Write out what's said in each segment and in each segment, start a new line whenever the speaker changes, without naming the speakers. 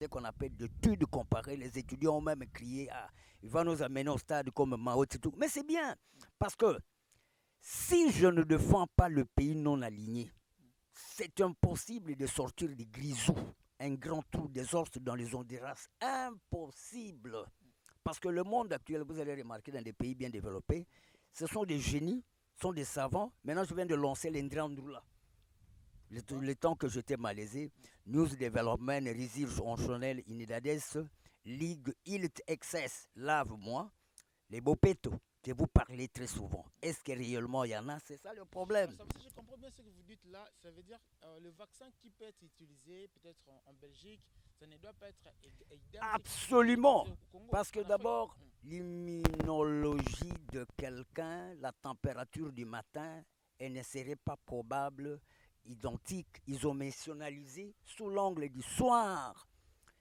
qu'on appelle d'études comparées. Les étudiants ont même crié, ah, il va nous amener au stade comme Mao Tse-tung. Mais c'est bien, parce que si je ne défends pas le pays non aligné, c'est impossible de sortir des grisous, un grand trou des ours dans les ondes des races. Impossible. Parce que le monde actuel, vous allez remarquer dans des pays bien développés, ce sont des génies, ce sont des savants. Maintenant, je viens de lancer l'Indra-Ndula. Le temps que j'étais malaisé, News Development, Research Onchonel, Unidades, Ligue, Ilt Excess, Lave-moi, les beaux pétos que vous parlez très souvent. Est-ce que réellement il y en a? C'est ça le problème.
Si je comprends bien ce que vous dites là, ça veut dire le vaccin qui peut être utilisé peut-être en Belgique, ça ne doit pas être identique à ce qui peut être
Absolument.
utilisé au Congo,
Parce que
en Afrique.
d'abord, l'immunologie de quelqu'un, la température du matin, elle ne serait pas probable, identique, isomentionnalisée sous l'angle du soir,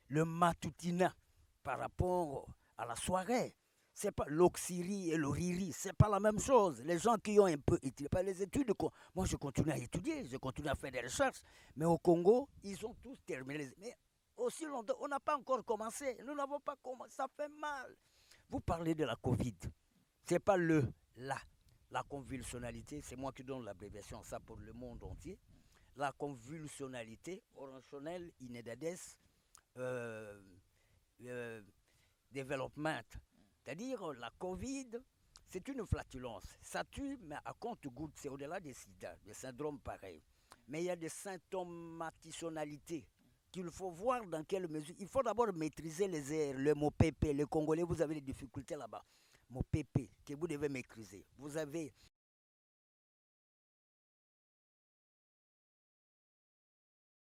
le matutina par rapport à la soirée. C'est pas l'oxyrie et l'oriri, c'est pas la même chose. Les gens qui ont un peu étudié, pas les études, moi je continue à étudier, je continue à faire des recherches, mais au Congo, ils ont tous terminé. Mais aussi longtemps, on n'a pas encore commencé. Nous n'avons pas commencé, ça fait mal. Vous parlez de la Covid, c'est pas la convulsionnalité, c'est moi qui donne l'abréviation ça pour le monde entier. La convulsionnalité, oranchonelle, inedades, euh, euh, development. C'est-à-dire, la Covid, c'est une flatulence. Ça tue, mais à compte-gouttes, c'est au-delà des sida, des syndromes pareils. Mais il y a des symptomatisonnalités qu'il faut voir dans quelle mesure. Il faut d'abord maîtriser les airs, le mot PP. Les Congolais, vous avez des difficultés là-bas. Mot PP, que vous devez maîtriser. Vous avez.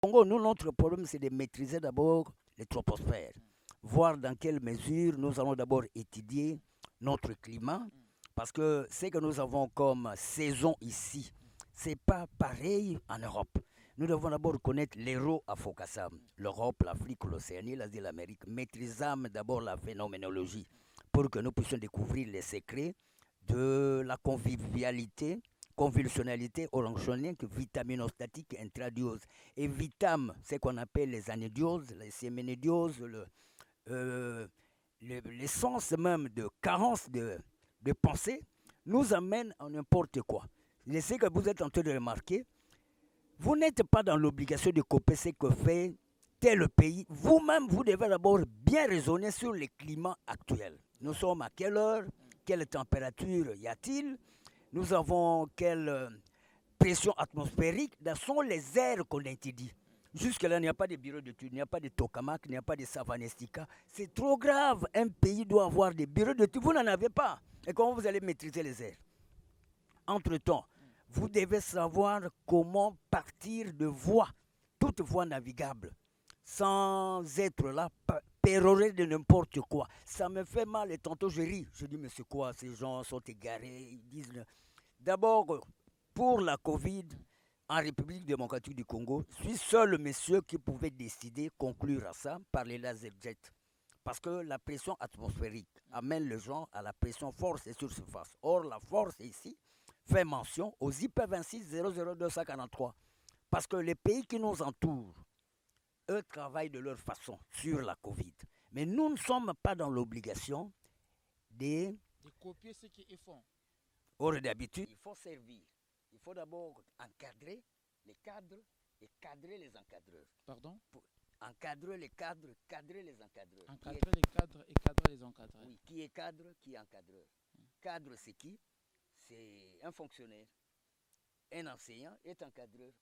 Au Congo, nous, notre problème, c'est de maîtriser d'abord les troposphères. Voir dans quelle mesure nous allons d'abord étudier notre climat, parce que ce que nous avons comme saison ici, c'est pas pareil en Europe. Nous devons d'abord connaître l'héros à Focassam, l'Europe, l'Afrique, l'Océanie, l'Asie, l'Amérique. Maîtrisons d'abord la phénoménologie pour que nous puissions découvrir les secrets de la convivialité, convulsionnalité oranchonique, vitaminostatique, intradiose. Et vitam, c'est qu'on appelle les anédioses, les séménédioses, euh, l'essence même de carence de pensée, nous amène à n'importe quoi. Je sais que vous êtes en train de remarquer, vous n'êtes pas dans l'obligation de copier ce que fait tel pays. Vous-même, vous devez d'abord bien raisonner sur le climat actuel. Nous sommes à quelle heure? Quelle température y a-t-il? Nous avons quelle pression atmosphérique? Ce sont les airs qu'on étudie. Jusque-là, il n'y a pas de bureau d'études, il n'y a pas de tokamak, il n'y a pas de savanestica. C'est trop grave. Un pays doit avoir des bureaux d'études. Vous n'en avez pas. Et comment vous allez maîtriser les airs? Entre-temps, vous devez savoir comment partir de voies, toute voie navigable, sans être là, pérorer de n'importe quoi. Ça me fait mal et tantôt je ris. Je dis, mais c'est quoi, ces gens sont égarés. Ils disent, d'abord, pour la Covid, en République démocratique du Congo, je suis seul le monsieur qui pouvait décider, conclure à ça, par les laserjets. Parce que la pression atmosphérique amène les gens à la pression force et sur surface. Or, la force ici fait mention aux IP 26 00243. Parce que les pays qui nous entourent, eux travaillent de leur façon sur la Covid. Mais nous ne sommes pas dans l'obligation de,
De copier ce qu'ils font.
hors d'habitude, il faut servir. Il faut d'abord encadrer les cadres et cadrer les encadreurs.
Pardon?
Pour encadrer les cadres, cadrer les encadreurs.
Encadrer les cadres et cadrer les encadrés.
Oui, qui est cadre, qui est encadreur. Cadre, c'est qui? C'est un fonctionnaire. Un enseignant est encadreur.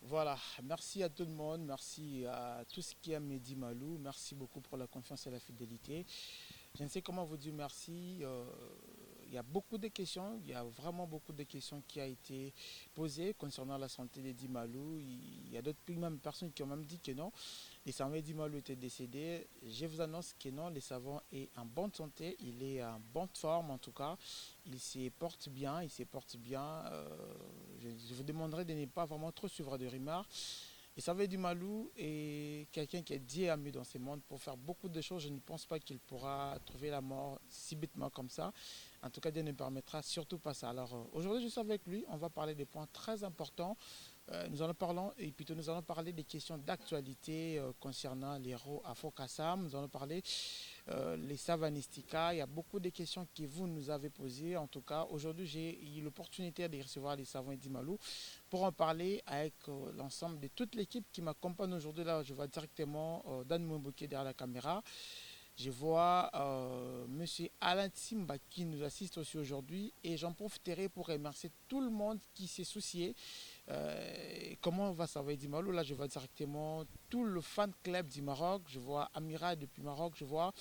Voilà, merci à tout le monde, merci à tous ceux qui aiment Mehdi Malou, merci beaucoup pour la confiance et la fidélité. Je ne sais comment vous dire merci. Il y a beaucoup de questions, il y a vraiment beaucoup de questions qui ont été posées concernant la santé d'Edi Malou. Il y a d'autres même personnes qui ont même dit que non, les savants Mehdi Malou était décédé. Je vous annonce que non, le savant est en bonne santé, il est en bonne forme en tout cas. Il se porte bien. Je vous demanderai de ne pas vraiment trop suivre de rumeurs. Et ça veut dire Malou est quelqu'un qui est Dieu a mis dans ce monde pour faire beaucoup de choses. Je ne pense pas qu'il pourra trouver la mort si bêtement comme ça. En tout cas, Dieu ne permettra surtout pas ça. Alors aujourd'hui, je suis avec lui. On va parler des points très importants. Nous allons parler des questions d'actualité concernant les héros Afro-Kassam. Nous allons parler les Savanistica. Il y a beaucoup de questions que vous nous avez posées. En tout cas, aujourd'hui, j'ai eu l'opportunité de recevoir les savants Eddie Malou pour en parler avec l'ensemble de toute l'équipe qui m'accompagne aujourd'hui. Là, je vois directement Dan Mwemboké derrière la caméra. Je vois M. Alain Tsimba qui nous assiste aussi aujourd'hui et j'en profiterai pour remercier tout le monde qui s'est soucié. Comment va ça va Eddie Malou? Là, je vois directement tout le fan club du Maroc. Je vois Amira depuis Maroc. Je vois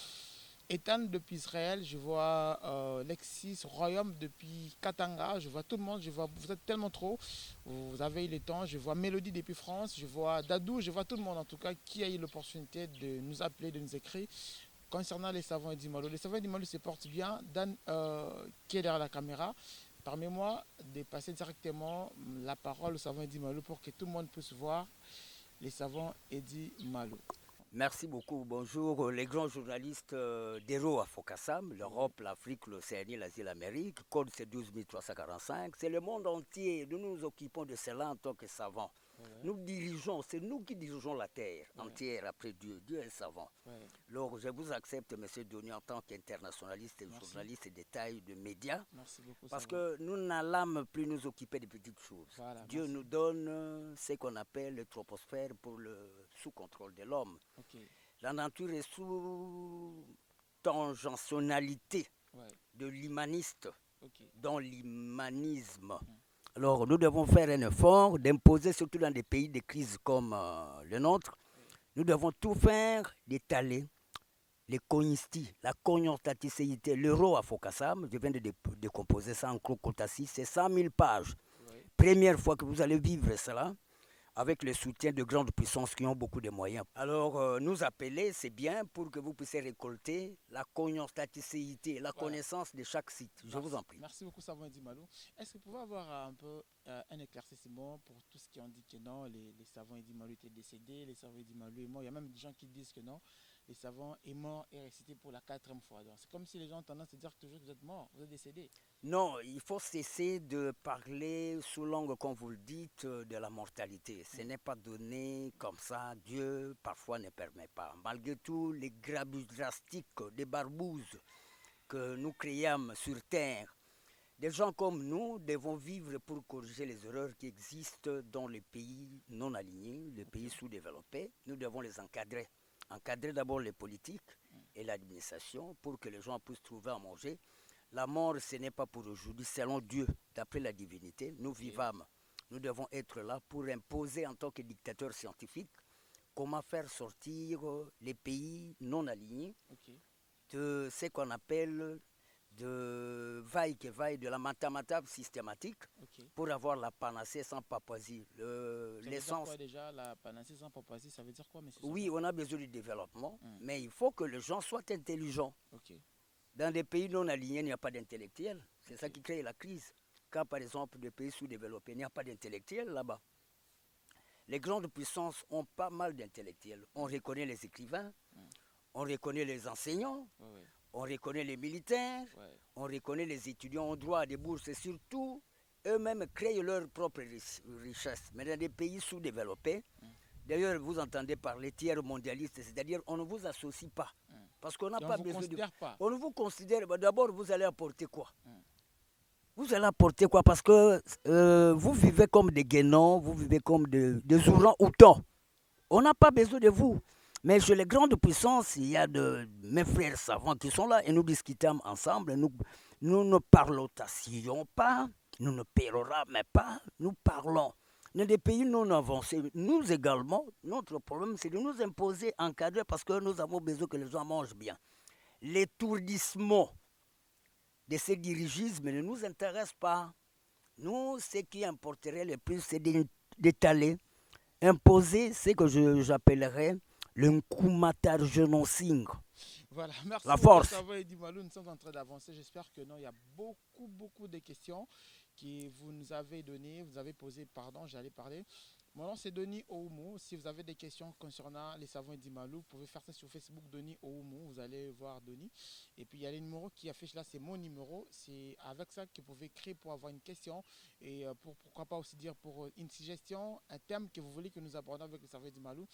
Ethan depuis Israël. Je vois Lexis Royaume depuis Katanga. Je vois tout le monde. Je vois, vous êtes tellement trop. Vous avez eu le temps. Je vois Mélodie depuis France. Je vois Dadou. Je vois tout le monde en tout cas qui a eu l'opportunité de nous appeler, de nous écrire. Concernant les savants Eddie Malou, les savants Eddie Malou se portent bien. Dan, qui est derrière la caméra, permets-moi de passer directement la parole au savant Eddie Malou pour que tout le monde puisse voir les savants Eddie Malou.
Merci beaucoup. Bonjour les grands journalistes d'Héros Afro-Kassam, l'Europe, l'Afrique, l'Océanie, l'Asie, l'Amérique. Code c'est 12345. C'est le monde entier. Nous nous occupons de cela en tant que savants. Nous dirigeons, c'est nous qui dirigeons la terre entière après Dieu. Dieu est savant. Alors je vous accepte, M. Denis, en tant qu'internationaliste et journaliste de taille de médias.
Merci beaucoup.
Parce que nous n'allons plus nous occuper des petites choses.
Voilà,
Dieu
merci.
nous donne ce qu'on appelle le troposphère pour le sous-contrôle de l'homme.
Okay.
La nature est sous tangentionnalité de l'humaniste, dans l'humanisme. Alors nous devons faire un effort d'imposer, surtout dans des pays de crise comme le nôtre, nous devons tout faire d'étaler les cognistis, la cognostaticité, l'euro Afro-Kassam, je viens de décomposer ça en crocotassi, c'est 100 000 pages. Première fois que vous allez vivre cela, avec le soutien de grandes puissances qui ont beaucoup de moyens. Alors, nous appeler, c'est bien pour que vous puissiez récolter la cognostaticité, la connaissance de chaque site. Je vous en prie.
Merci beaucoup, Savant Eddie Malou. Est-ce que vous pouvez avoir un peu un éclaircissement pour tout ce qui ont dit que non, les savants Eddie Malou étaient décédés, les savants Eddie Malou est mort. Il y a même des gens qui disent que non, les savants est mort et ressuscité pour la 4e fois. C'est comme si les gens ont tendance à dire toujours que vous êtes mort, vous êtes décédé.
Non, il faut cesser de parler sous l'angle, comme vous le dites, de la mortalité. Ce n'est pas donné comme ça. Dieu, parfois, ne permet pas. Malgré tout, les grabuges drastiques, des barbouzes que nous créâmes sur Terre, des gens comme nous devons vivre pour corriger les erreurs qui existent dans les pays non alignés, les pays sous-développés. Nous devons les encadrer. Encadrer d'abord les politiques et l'administration pour que les gens puissent trouver à manger. La mort, ce n'est pas pour aujourd'hui, selon Dieu, d'après la divinité. Nous vivâmes. Nous devons être là pour imposer en tant que dictateur scientifique comment faire sortir les pays non alignés de ce qu'on appelle de vaille-que-vaille, de la matamata systématique pour avoir la panacée sans papazie.
L'essence. Quoi déjà, la panacée sans papazie, ça veut dire quoi, monsieur?
Oui, on a besoin du développement, mais il faut que les gens soient intelligents. Dans des pays non alignés, il n'y a pas d'intellectuels. C'est ça qui crée la crise. Quand, par exemple, des pays sous-développés, il n'y a pas d'intellectuels là-bas. Les grandes puissances ont pas mal d'intellectuels. On reconnaît les écrivains, on reconnaît les enseignants, on reconnaît les militaires, on reconnaît les étudiants en droit, des bourses, et surtout, eux-mêmes créent leur propre richesse. Mais dans des pays sous-développés, d'ailleurs, vous entendez parler tiers mondialiste, c'est-à-dire on ne vous associe pas. Parce qu'on n'a pas besoin de... On ne vous considère... D'abord, vous allez apporter quoi? Vous allez apporter quoi? Parce que vous vivez comme des guénons, vous vivez comme des ourans-outans. On n'a pas besoin de vous. Mais chez les grandes puissances, il y a mes frères savants qui sont là et nous discutons ensemble. Nous ne parlotassions pas, nous ne pérorâmes pas, nous parlons. Dans des pays non avancés, nous également, notre problème, c'est de nous imposer, encadrer, parce que nous avons besoin que les gens mangent bien. L'étourdissement de ces dirigismes ne nous intéresse pas. Nous, ce qui importerait le plus, c'est d'étaler, imposer ce que j'appellerais le Nkumatar Genonsing.
Voilà, merci
La
beaucoup,
force.
Savon et Dimalou. Nous sommes en train d'avancer. J'espère que non. Il y a beaucoup de questions que vous nous avez données. Vous avez posé, pardon, j'allais parler. Mon nom, c'est Denis Oumu. Si vous avez des questions concernant les savons et Dimalou, vous pouvez faire ça sur Facebook, Denis Oumu. Vous allez voir Denis. Et puis, il y a les numéros qui affichent là. C'est mon numéro. C'est avec ça que vous pouvez créer pour avoir une question. Et pourquoi pas aussi dire pour une suggestion, un thème que vous voulez que nous abordons avec les savons et Dimalou.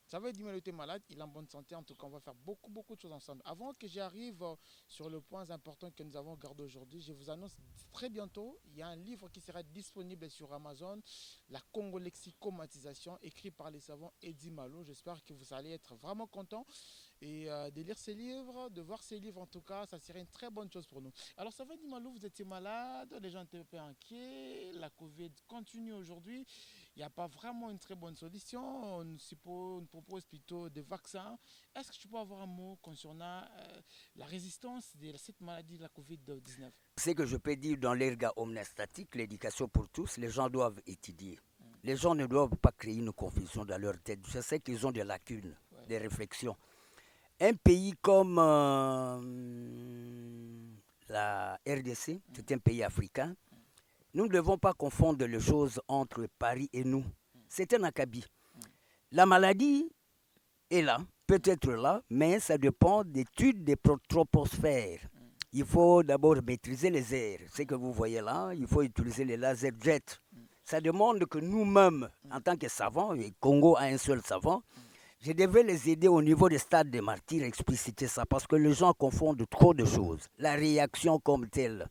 Ça va, Edimel était malade, il est en bonne santé. En tout cas, on va faire beaucoup de choses ensemble. Avant que j'arrive sur le point important que nous avons gardé aujourd'hui, je vous annonce très bientôt, il y a un livre qui sera disponible sur Amazon, La Congo-Lexicomatisation, écrit par les savants Eddie Malo. J'espère que vous allez être vraiment contents et de lire ces livres, de voir ces livres en tout cas, ça serait une très bonne chose pour nous. Alors, ça va, Eddie Malo, vous étiez malade, les gens étaient un peu inquiets, la Covid continue aujourd'hui. Il n'y a pas vraiment une très bonne solution. On propose plutôt des vaccins. Est-ce que tu peux avoir un mot concernant la résistance de cette maladie de la COVID-19?
Ce que je peux dire dans l'erga omnes statique, l'éducation pour tous, les gens doivent étudier. Les gens ne doivent pas créer une confusion dans leur tête. Je sais qu'ils ont des lacunes,
Ouais.
des réflexions. Un pays comme la RDC, c'est un pays africain. Nous ne devons pas confondre les choses entre Paris et nous. C'est un acabit. La maladie est là, peut être là, mais ça dépend d'études des troposphères. Il faut d'abord maîtriser les airs. Ce que vous voyez là, il faut utiliser les laser jets. Ça demande que nous-mêmes, en tant que savants, et Congo a un seul savant, je devais les aider au niveau des stades des martyrs, expliciter ça, parce que les gens confondent trop de choses. La réaction comme telle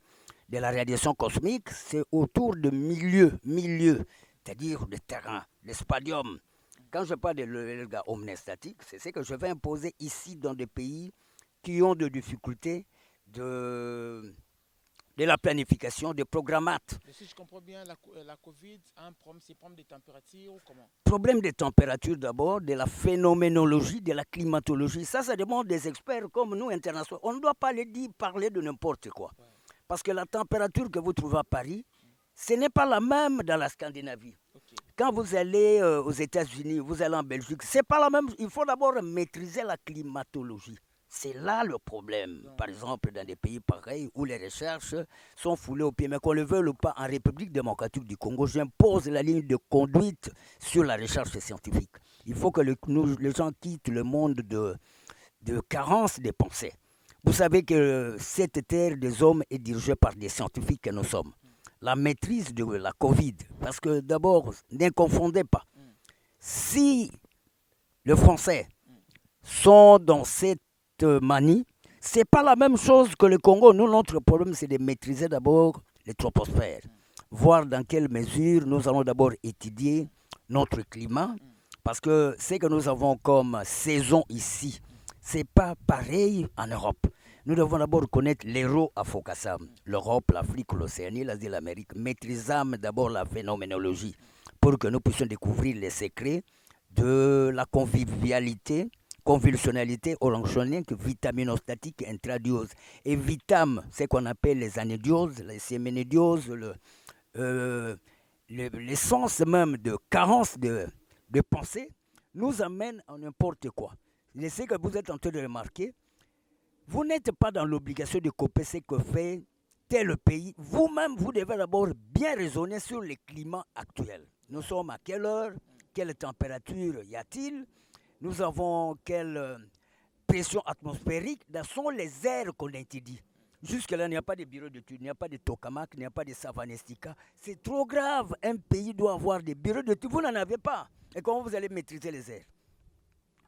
de la radiation cosmique, c'est autour de milieux, c'est-à-dire de terrain, le spadium. Quand je parle de l'erga omnes statique, c'est ce que je vais imposer ici dans des pays qui ont des difficultés de la planification, des programmates.
Et si je comprends bien, la COVID a un problème, c'est problème de température ou comment?
Problème de température d'abord, de la phénoménologie, de la climatologie. Ça demande des experts comme nous, internationaux. On ne doit pas parler de n'importe quoi.
Ouais.
Parce que la température que vous trouvez à Paris, ce n'est pas la même dans la Scandinavie.
Okay.
Quand vous allez aux États-Unis, vous allez en Belgique, c'est pas la même. Il faut d'abord maîtriser la climatologie. C'est là le problème.
Non.
Par exemple, dans des pays pareils où les recherches sont foulées au pied, mais qu'on le veuille ou pas, en République démocratique du Congo, j'impose la ligne de conduite sur la recherche scientifique. Il faut que les gens quittent le monde de carence des pensées. Vous savez que cette terre des hommes est dirigée par des scientifiques que nous sommes. La maîtrise de la Covid, parce que d'abord, ne confondez pas. Si les Français sont dans cette manie, ce n'est pas la même chose que le Congo. Nous, notre problème, c'est de maîtriser d'abord les troposphères, voir dans quelle mesure nous allons d'abord étudier notre climat, parce que ce que nous avons comme saison ici, ce n'est pas pareil en Europe. Nous devons d'abord connaître l'héros à Focassam, l'Europe, l'Afrique, l'Océanie, l'Asie, l'Amérique. Maîtrisons d'abord la phénoménologie pour que nous puissions découvrir les secrets de la convulsionnalité oranchonique, vitaminostatique, intradiose. Et vitam, ce qu'on appelle les anédioses, les séménédioses, l'essence même de carence de pensée, nous amène à n'importe quoi. Et ce que vous êtes en train de remarquer, vous n'êtes pas dans l'obligation de copier ce que fait tel pays. Vous-même, vous devez d'abord bien raisonner sur le climat actuel. Nous sommes à quelle heure? Quelle température y a-t-il? Nous avons quelle pression atmosphérique? Ce sont les airs qu'on étudie. Jusque-là, il n'y a pas de bureau d'études, il n'y a pas de tokamak, il n'y a pas de savanestica. C'est trop grave. Un pays doit avoir des bureaux d'études. Vous n'en avez pas. Et comment vous allez maîtriser les airs?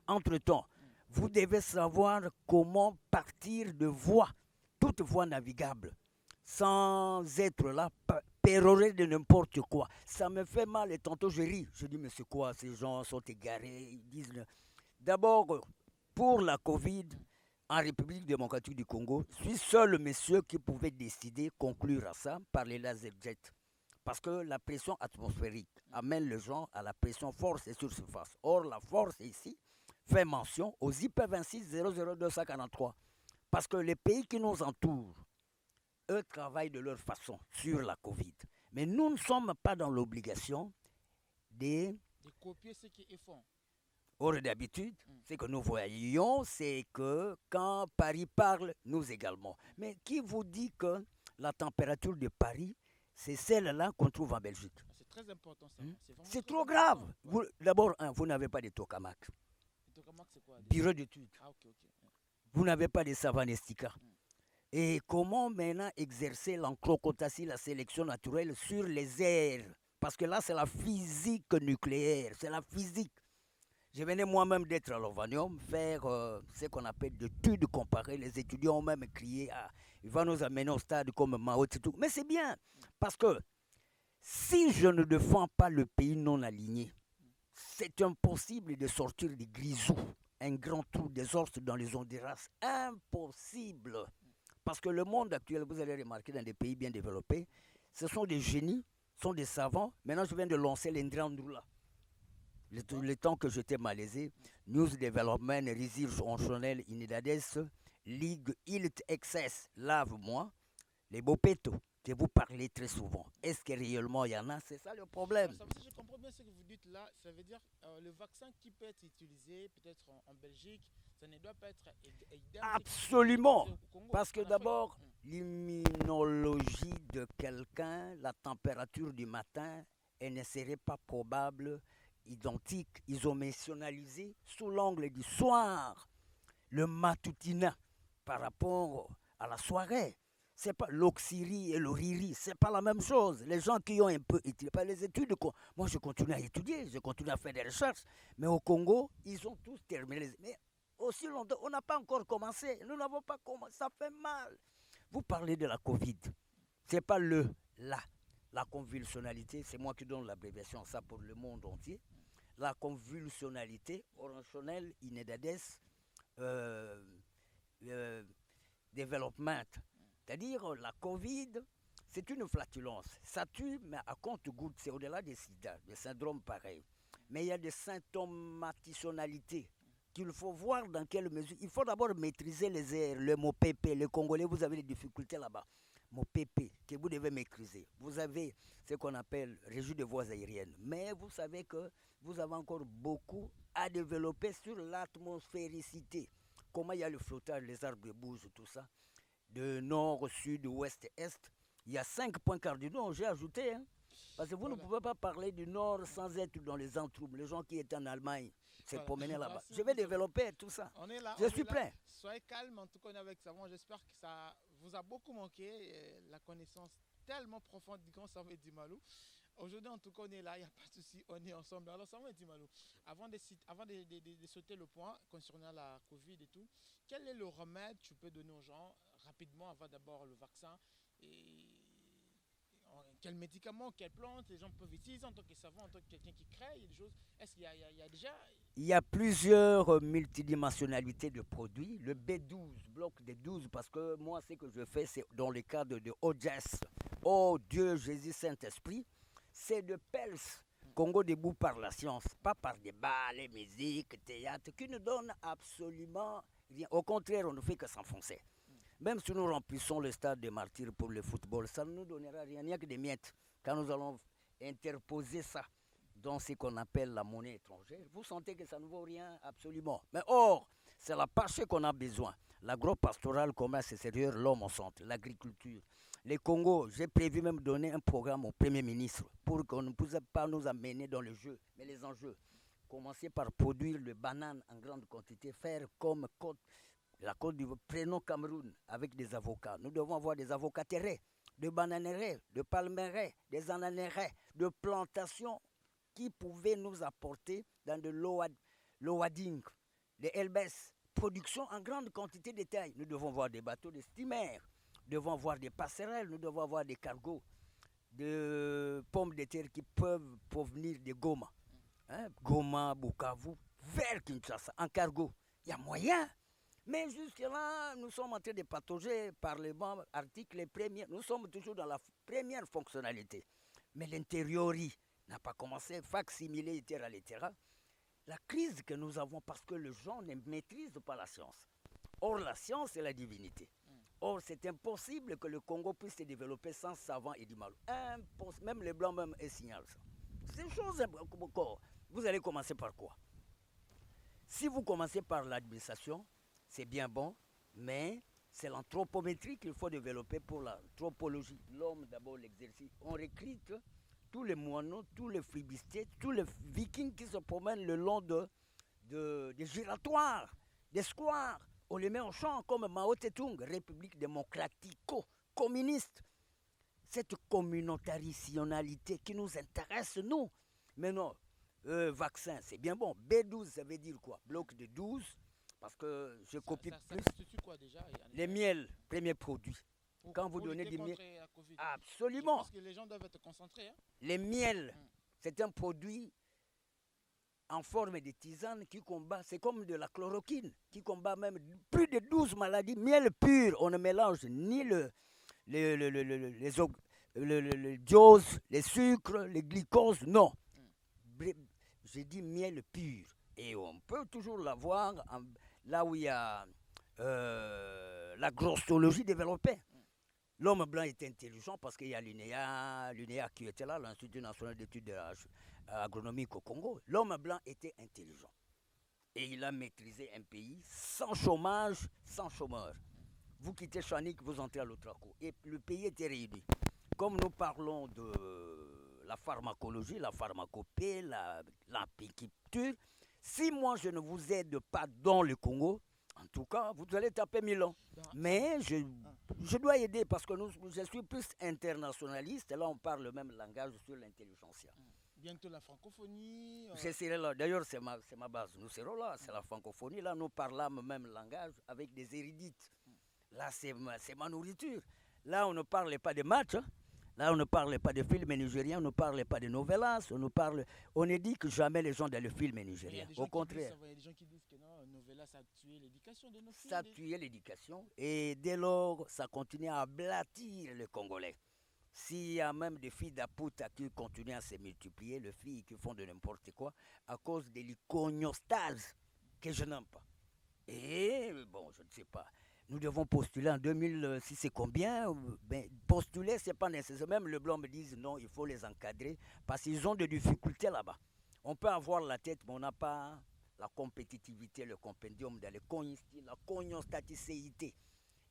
Entre-temps, vous devez savoir comment partir de voies, toute voie navigable, sans être là, pérorer de n'importe quoi. Ça me fait mal et tantôt je ris. Je dis, mais c'est quoi, ces gens sont égarés. Ils disent, d'abord, pour la Covid, en République démocratique du Congo, je suis seul monsieur qui pouvait décider, conclure à ça, par les laserjets. Parce que la pression atmosphérique amène les gens à la pression force et sur surface. Or, la force ici fait mention aux IP 26 00243. Parce que les pays qui nous entourent, eux travaillent de leur façon sur la Covid. Mais nous ne sommes pas dans l'obligation de
copier ce qu'ils font.
Or, d'habitude, ce que nous voyons, c'est que quand Paris parle, nous également. Mais qui vous dit que la température de Paris, c'est celle-là qu'on trouve en Belgique?
C'est très important ça. C'est vraiment
C'est
très
trop
important.
grave.
Ouais.
D'abord, vous n'avez pas de tokamak,
Le tokamak, c'est quoi déjà?
bureau d'études.
Ah, ok, ok.
Vous n'avez pas de savanestica. Et comment maintenant exercer l'encrocotatie, la sélection naturelle sur les airs? Parce que là, c'est la physique nucléaire, c'est la physique. Je venais moi-même d'être à l'Ovanium faire ce qu'on appelle d'études comparées. Les étudiants ont même crié, ah, il va nous amener au stade comme Mao Tse-tung. Mais c'est bien, parce que si je ne défends pas le pays non aligné, c'est impossible de sortir du grisou, un grand trou des ours dans les ondes des races. Impossible. Parce que le monde actuel, vous allez remarquer dans des pays bien développés, ce sont des génies, ce sont des savants. Maintenant, je viens de lancer l'Indrandoula. Le temps que j'étais malaisé, News Development, Research Onchonel, Unidades, Ligue, Ilt, Excess, Lave-moi, les beaux pétos, que vous parlez très souvent. Est-ce que réellement il y en a? C'est ça le problème.
Si je comprends bien ce que vous dites là, ça veut dire le vaccin qui peut être utilisé peut-être en Belgique, ça ne doit pas être identique.
Absolument.
Au Congo,
Parce que
en Afrique.
d'abord, l'immunologie de quelqu'un, la température du matin, elle ne serait pas probable, identique, isomentionnalisée sous l'angle du soir. Le matutina par rapport à la soirée. C'est pas l'oxyrie et le riri, c'est pas la même chose. Les gens qui ont un peu étudié, pas les études, moi je continue à étudier, je continue à faire des recherches, mais au Congo, ils ont tous terminé. Mais aussi longtemps, on n'a pas encore commencé, nous n'avons pas commencé, ça fait mal. Vous parlez de la Covid, c'est pas la convulsionnalité, c'est moi qui donne l'abréviation ça pour le monde entier. La convulsionnalité, oranchonelle, inedades, development. C'est-à-dire, la Covid, c'est une flatulence. Ça tue, mais à compte-gouttes, c'est au-delà des sida, des syndromes pareils. Mais il y a des symptomatisonnalités qu'il faut voir dans quelle mesure. Il faut d'abord maîtriser les airs, le mot PP. Les Congolais, vous avez des difficultés là-bas. Mot PP, que vous devez maîtriser. Vous avez ce qu'on appelle régie de voies aériennes. Mais vous savez que vous avez encore beaucoup à développer sur l'atmosphéricité. Comment il y a le flottage, les arbres bougent, tout ça. De nord, sud, ouest, est. Il y a 5 points cardinaux, j'ai ajouté. Hein, parce que vous ne pouvez pas parler du nord sans être dans les entroupes. Les gens qui étaient en Allemagne se promenaient là-bas. Je vais développer tout ça.
On est là.
Je suis prêt.
Soyez calme, en tout cas on est avec Savon. J'espère que ça vous a beaucoup manqué, la connaissance tellement profonde du grand Savon Dimalou. Aujourd'hui, en tout cas, on est là, il n'y a pas de souci, on est ensemble. Alors, Savon Dimalou, avant de sauter le point concernant la Covid et tout, quel est le remède que tu peux donner aux gens rapidement avant d'abord le vaccin et quels médicaments, quelles plantes les gens peuvent utiliser en tant que savant, en tant que quelqu'un qui crée, il y a des choses. Est-ce qu'il y a déjà...
Il y a plusieurs multidimensionnalités de produits. Le B12, bloc des 12, parce que moi, ce que je fais, c'est dans le cadre de OJS, oh Dieu, Jésus, Saint-Esprit, c'est de Pels, Congo debout par la science, pas par des balles, musique, théâtre, qui ne donnent absolument rien. Au contraire, on ne fait que s'enfoncer. Même si nous remplissons le stade des martyrs pour le football, ça ne nous donnera rien, il n'y a que des miettes. Quand nous allons interposer ça dans ce qu'on appelle la monnaie étrangère, vous sentez que ça ne vaut rien absolument. Mais or, c'est la pâche qu'on a besoin. L'agro-pastoral, commerce extérieur, l'homme au centre, l'agriculture. Les Congo, j'ai prévu même donner un programme au Premier ministre pour qu'on ne puisse pas nous amener dans le jeu, mais les enjeux. Commencer par produire le banane en grande quantité, faire comme la Côte d'Ivoire, prenons Cameroun avec des avocats. Nous devons avoir des avocats terrés, de bananeraies, de palmeraies, des ananeraies, de plantations qui pouvaient nous apporter dans de l'oading, des elbès, production en grande quantité de taille. Nous devons avoir des bateaux, des steamers, nous devons avoir des passerelles, nous devons avoir des cargos, de pommes de terre qui peuvent provenir de Goma. Hein? Goma, Bukavu, vers Kinshasa, en cargo. Il y a moyen. Mais jusque-là, nous sommes en train de patauger par les bons articles, les premiers. Nous sommes toujours dans la première fonctionnalité. Mais l'intériorie n'a pas commencé, facsimilé, etc. La crise que nous avons parce que les gens ne maîtrisent pas la science. Or, la science, c'est la divinité. Or, c'est impossible que le Congo puisse se développer sans savant et Dimalou. Impossible. Même les Blancs même signalent ça. C'est une chose encore. Vous allez commencer par quoi? Si vous commencez par l'administration, c'est bien bon, mais c'est l'anthropométrie qu'il faut développer pour l'anthropologie. L'homme, d'abord, l'exercice. On recrute tous les moineaux, tous les flibustiers, tous les vikings qui se promènent le long des giratoires, des squares. On les met en champ comme Mao Tse-tung, République démocratico-communiste. Cette communautarisationnalité qui nous intéresse, nous. Mais non, vaccin, c'est bien bon. B12, ça veut dire quoi? Bloc de 12, parce que je copie plus.
Ça constitue quoi déjà?
Les miels, premier produit. Quand vous donnez des miels. Absolument.
Parce que les gens doivent être concentrés. Hein?
Les miels, c'est un produit en forme de tisane qui combat, c'est comme de la chloroquine, qui combat même plus de 12 maladies. Miel pur, on ne mélange ni le diose, les sucres, les glycoses, non. J'ai dit miel pur. Et on peut toujours l'avoir là où il y a la grossologie développée. L'homme blanc est intelligent parce qu'il y a l'UNEA qui était là, l'Institut national d'études agronomiques au Congo. L'homme blanc était intelligent. Et il a maîtrisé un pays sans chômage, sans chômeur. Vous quittez Chanik, vous entrez à l'Otraco. Et le pays était réuni. Comme nous parlons de la pharmacologie, la pharmacopée, l'apiculture, si moi je ne vous aide pas dans le Congo, en tout cas, vous allez taper 1000 ans. Mais je dois aider parce que je suis plus internationaliste. Et là, on parle le même langage sur l'intelligentsia.
Bientôt la francophonie.
Je serai là. D'ailleurs, c'est ma base. Nous serons là. C'est la francophonie. Là, nous parlons le même langage avec des érudites. Là, c'est ma nourriture. Là, on ne parle pas de matchs. Hein. Là, on ne parle pas de films nigériens, on ne parle pas de novellas, on ne dit que jamais les gens dans le film nigérien. Au contraire.
Il y a des gens qui disent que non, novellas, ça a tué l'éducation de nos filles.
Ça a tué l'éducation et dès lors, ça continue à blâtir les Congolais. S'il y a même des filles d'Aputa qui continuent à se multiplier, les filles qui font de n'importe quoi, à cause de l'iconostase que je n'aime pas. Et bon, je ne sais pas. Nous devons postuler en 2006, c'est combien? Ben, postuler, ce n'est pas nécessaire. Même le blanc me dit non, il faut les encadrer parce qu'ils ont des difficultés là-bas. On peut avoir la tête, mais on n'a pas la compétitivité, le compendium, la cognostaticéité.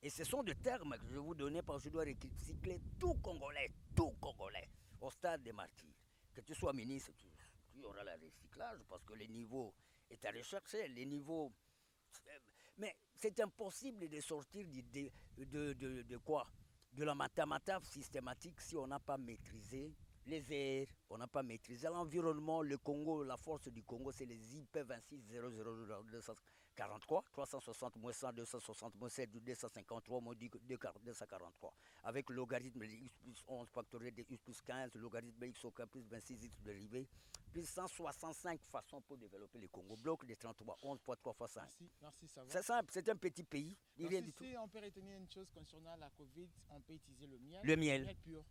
Et ce sont des termes que je vais vous donner parce que je dois recycler tout Congolais, au stade des martyrs. Que tu sois ministre, tu auras le recyclage parce que le niveau est à rechercher, les niveaux... Mais c'est impossible de sortir de quoi? De la mathématique systématique si on n'a pas maîtrisé les airs, on n'a pas maîtrisé l'environnement. Le Congo, la force du Congo, c'est les IP 26 00243, 360 moins 100, 260 moins 7, 253 moins 243. Avec le logarithme de x plus 11 factoriel de x plus 15, le logarithme de x au k plus 26 x dérivé, plus 165 façons pour développer le Congo. Bloc de 33, 11 fois 3 fois 5.
Merci, ça va.
C'est simple, c'est un petit pays.
Si on peut retenir une chose concernant la Covid, on peut utiliser le miel.
Le miel
pur.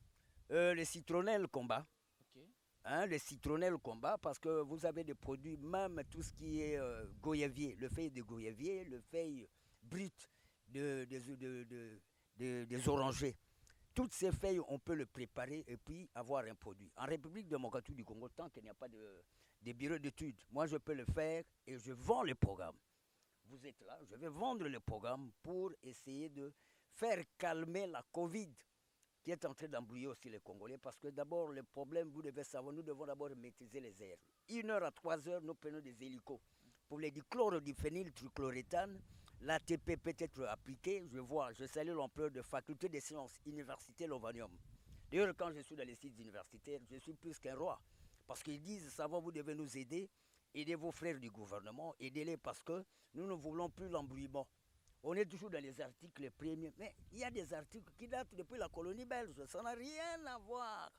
Le citronnelle combat.
Okay.
Hein, le citronnelle combat parce que vous avez des produits, même tout ce qui est goyavier, le feuille de goyavier, le feuille brut des orangers. Toutes ces feuilles, on peut le préparer et puis avoir un produit. En République démocratique du Congo, tant qu'il n'y a pas de bureau d'études, moi je peux le faire et je vends le programme. Vous êtes là, je vais vendre le programme pour essayer de faire calmer la Covid qui est en train d'embrouiller aussi les Congolais parce que d'abord, le problème, vous devez savoir, nous devons d'abord maîtriser les airs. 1 heure à 3 heures, nous prenons des hélicos. Pour les dichlorodiphényl trichloroéthane, l'ATP peut être appliqué. Je salue l'emploi de faculté des sciences, Université Lovanium. D'ailleurs, quand je suis dans les sites universitaires, je suis plus qu'un roi. Parce qu'ils disent, ça va, vous devez nous aider, aider vos frères du gouvernement, aidez-les parce que nous ne voulons plus l'embrouillement. On est toujours dans les articles premiers, mais il y a des articles qui datent depuis la colonie belge. Ça n'a rien à voir.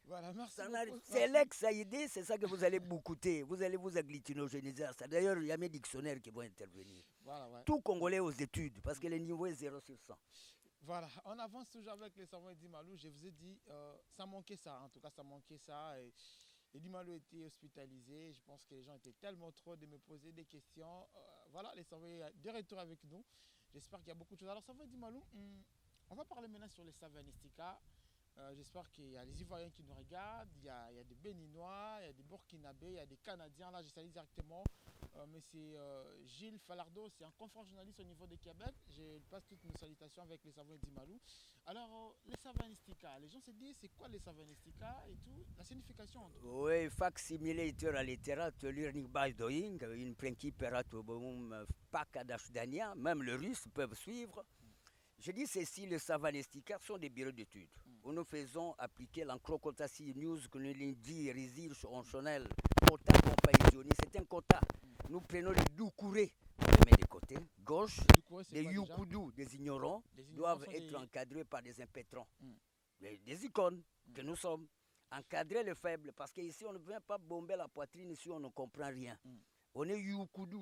Voilà, merci.
C'est l'ex-AID, c'est ça que vous allez vous coûter. Vous allez vous agglutinogéniser. D'ailleurs, il y a mes dictionnaires qui vont intervenir.
Voilà, ouais.
Tout Congolais aux études, parce que le niveau est 0 sur 100.
Voilà, on avance toujours avec les savants Eddie Malou. Je vous ai dit, ça manquait ça. En tout cas, ça manquait ça. Et Eddie Malou était hospitalisé. Je pense que les gens étaient tellement trop de me poser des questions. Voilà, les savants de retour avec nous. J'espère qu'il y a beaucoup de choses. Alors, savant Eddie Malou, on va parler maintenant sur les Savanistica. J'espère qu'il y a les Ivoiriens qui nous regardent. Il y a des Béninois, il y a des Burkinabés, il y a des Canadiens. Là, je salue directement Monsieur Gilles Falardeau, c'est un confrère journaliste au niveau de Québec. Je passe toutes mes salutations avec les savants Dimalou. Alors, les savanistica, les gens se disent c'est quoi les savanistica et tout, la signification en tout.
Oui, facsimile littérature lirnik doing, une principe ratobum pakadashdania, même les Russes peuvent suivre. Je dis ceci, les savanistica sont des bureaux d'études où nous faisons appliquer l'encrocotatie news que nous dit research en Chanel, quota compagnie, c'est un quota. Nous prenons les doucourés, on les met de côté, gauche, les yukudu, des ignorants, doivent être encadrés par des impétrants, des icônes que nous sommes. Encadrer les faibles, parce qu'ici on ne vient pas bomber la poitrine, ici on ne comprend rien. On est yukudu,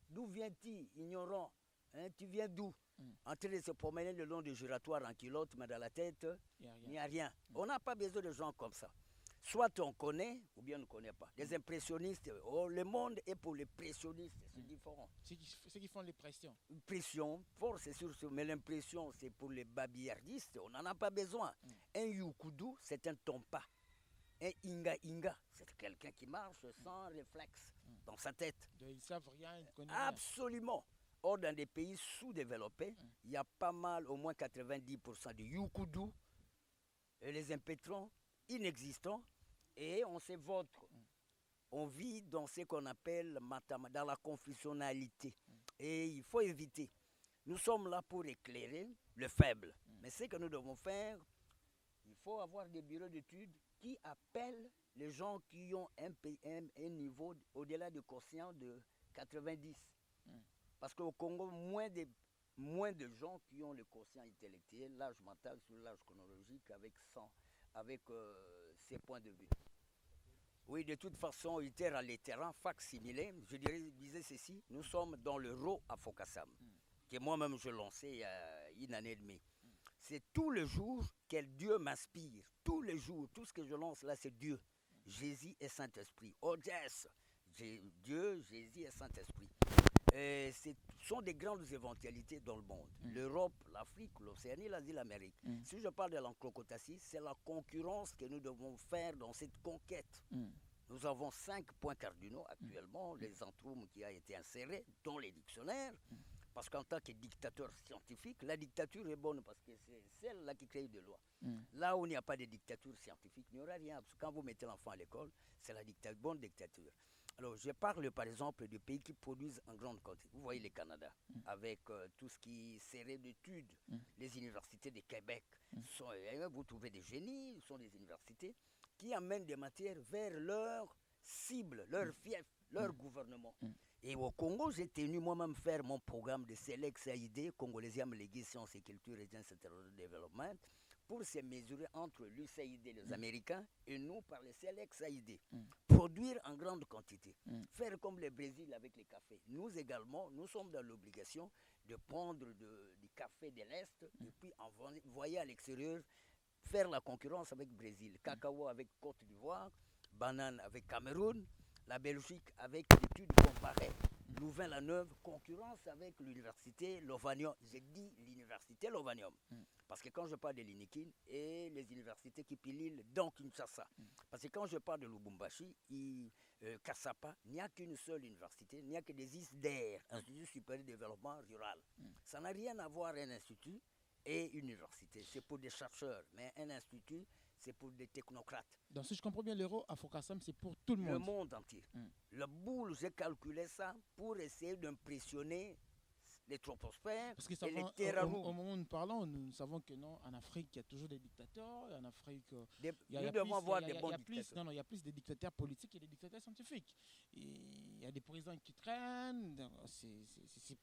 d'où viens-tu, ignorant, hein, tu viens d'où? En train de se promener le long du giratoire en culotte, mais dans la tête, il n'y a rien. On n'a pas besoin de gens comme ça. Soit on connaît, ou bien on ne connaît pas. Les impressionnistes, le monde est pour les pressionnistes, c'est différent.
Ceux qui font les pressions.
Pression, force, c'est sûr, mais l'impression, c'est pour les babillardistes, on n'en a pas besoin. Un yukudu, c'est un tompa. Un inga, c'est quelqu'un qui marche sans réflexe dans sa tête.
Ils ne savent rien, ils ne connaissent
Absolument. Or, dans des pays sous-développés, il y a pas mal, au moins 90% de yukudu, et les impétrants inexistants, et on se vautre. On vit dans ce qu'on appelle dans la confusionnalité. Et il faut éviter. Nous sommes là pour éclairer le faible. Mais ce que nous devons faire, il faut avoir des bureaux d'études qui appellent les gens qui ont un niveau au-delà du quotient de 90. Parce qu'au Congo, moins de gens qui ont le quotient intellectuel, l'âge mental sur l'âge chronologique avec ces points de vue. Oui, de toute façon, littéralement, facsimilé, je disais ceci, nous sommes dans le RO à Fokassam, que moi-même je lançais il y a une année et demie. C'est tous les jours quel Dieu m'inspire. Tous les jours, tout ce que je lance là, c'est Dieu. Jésus et Saint-Esprit. Oh yes, Dieu, Jésus et Saint-Esprit. Ce sont des grandes éventualités dans le monde. L'Europe, l'Afrique, l'Océanie, l'Asie, l'Amérique. Si je parle de l'encrocotatie, c'est la concurrence que nous devons faire dans cette conquête. Nous avons 5 points cardinaux actuellement, les antromes qui a été insérés dans les dictionnaires. Parce qu'en tant que dictateur scientifique, la dictature est bonne parce que c'est celle-là qui crée des lois. Là où il n'y a pas de dictature scientifique, il n'y aura rien. Parce que quand vous mettez l'enfant à l'école, c'est la bonne dictature. Alors, je parle par exemple de pays qui produisent en grande quantité. Vous voyez le Canada, avec tout ce qui serait d'études, les universités de Québec. Vous trouvez des génies, ce sont des universités qui amènent des matières vers leur cible, leur fief, leur gouvernement. Et au Congo, j'ai tenu moi-même faire mon programme de SELEX-AID, Congolesiam Légué Sciences et Culture et Développement, pour se mesurer entre l'USAID, les Américains, et nous par les SELEX-AID. Produire en grande quantité. Faire comme le Brésil avec les cafés. Nous également, nous sommes dans l'obligation de prendre du café de l'Est et puis envoyer à l'extérieur, faire la concurrence avec le Brésil. Cacao avec Côte d'Ivoire, banane avec Cameroun, la Belgique avec l'étude comparée. Louvain-la-Neuve, concurrence avec l'université Lovanium. J'ai dit l'université Lovanium. Parce que quand je parle de l'Inikin et les universités qui pililent dans Kinshasa, parce que quand je parle de Lubumbashi, Kassapa, il n'y a qu'une seule université, il n'y a que des ISDER, Institut supérieur de développement rural. Ça n'a rien à voir un institut et une université. C'est pour des chercheurs, mais un institut, c'est pour des technocrates.
Donc si je comprends bien, l'euro à Fokassam, c'est pour tout le monde.
Le monde entier. La boule, j'ai calculé ça pour essayer d'impressionner les troposphères et les terrains.
Au moment où nous parlons, nous savons que non, en Afrique, il y a toujours des dictateurs. En Afrique,
nous devons avoir des bons dictateurs.
Il y a plus de dictateurs politiques et des dictateurs scientifiques. Il y a des présidents qui traînent.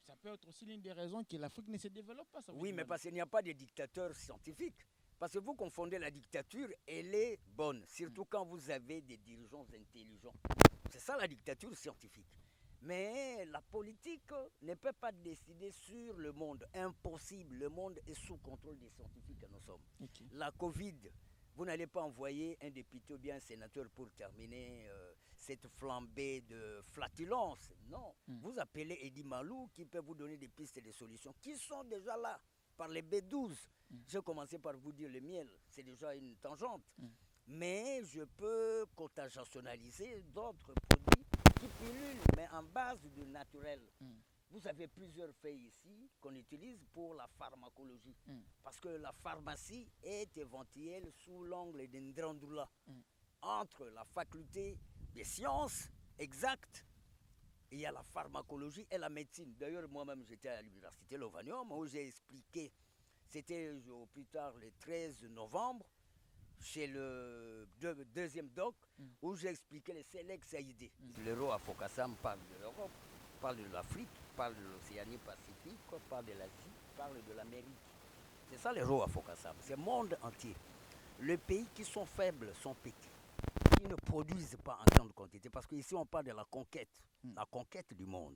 Ça peut être aussi l'une des raisons que l'Afrique ne se développe pas.
Oui, mais parce qu'il n'y a pas de dictateurs scientifiques. Parce que vous confondez la dictature, elle est bonne, surtout quand vous avez des dirigeants intelligents. C'est ça la dictature scientifique. Mais la politique ne peut pas décider sur le monde. Impossible. Le monde est sous contrôle des scientifiques que nous sommes. La Covid, vous n'allez pas envoyer un député ou bien un sénateur pour terminer cette flambée de flatulence. Non. Vous appelez Edi Malou qui peut vous donner des pistes et des solutions qui sont déjà là par les B12. J'ai commencé par vous dire le miel, c'est déjà une tangente. Mais je peux contingentionnaliser d'autres produits petites pilules, mais en base de naturel. Vous avez plusieurs feuilles ici qu'on utilise pour la pharmacologie. Parce que la pharmacie est éventuelle sous l'angle d'Indrandula. Entre la faculté des sciences exactes, il y a la pharmacologie et la médecine. D'ailleurs, moi-même, j'étais à l'université Lovanium où j'ai expliqué, c'était au plus tard le 13 novembre, chez le deuxième doc, où j'ai expliqué les Selex AID. L'euro à Fokassam parle de l'Europe, parle de l'Afrique, parle de l'Océanie Pacifique, parle de l'Asie, parle de l'Amérique. C'est ça l'euro à Fokassam, c'est le monde entier. Les pays qui sont faibles sont petits, qui ne produisent pas en grande quantité, parce qu'ici on parle de la conquête du monde.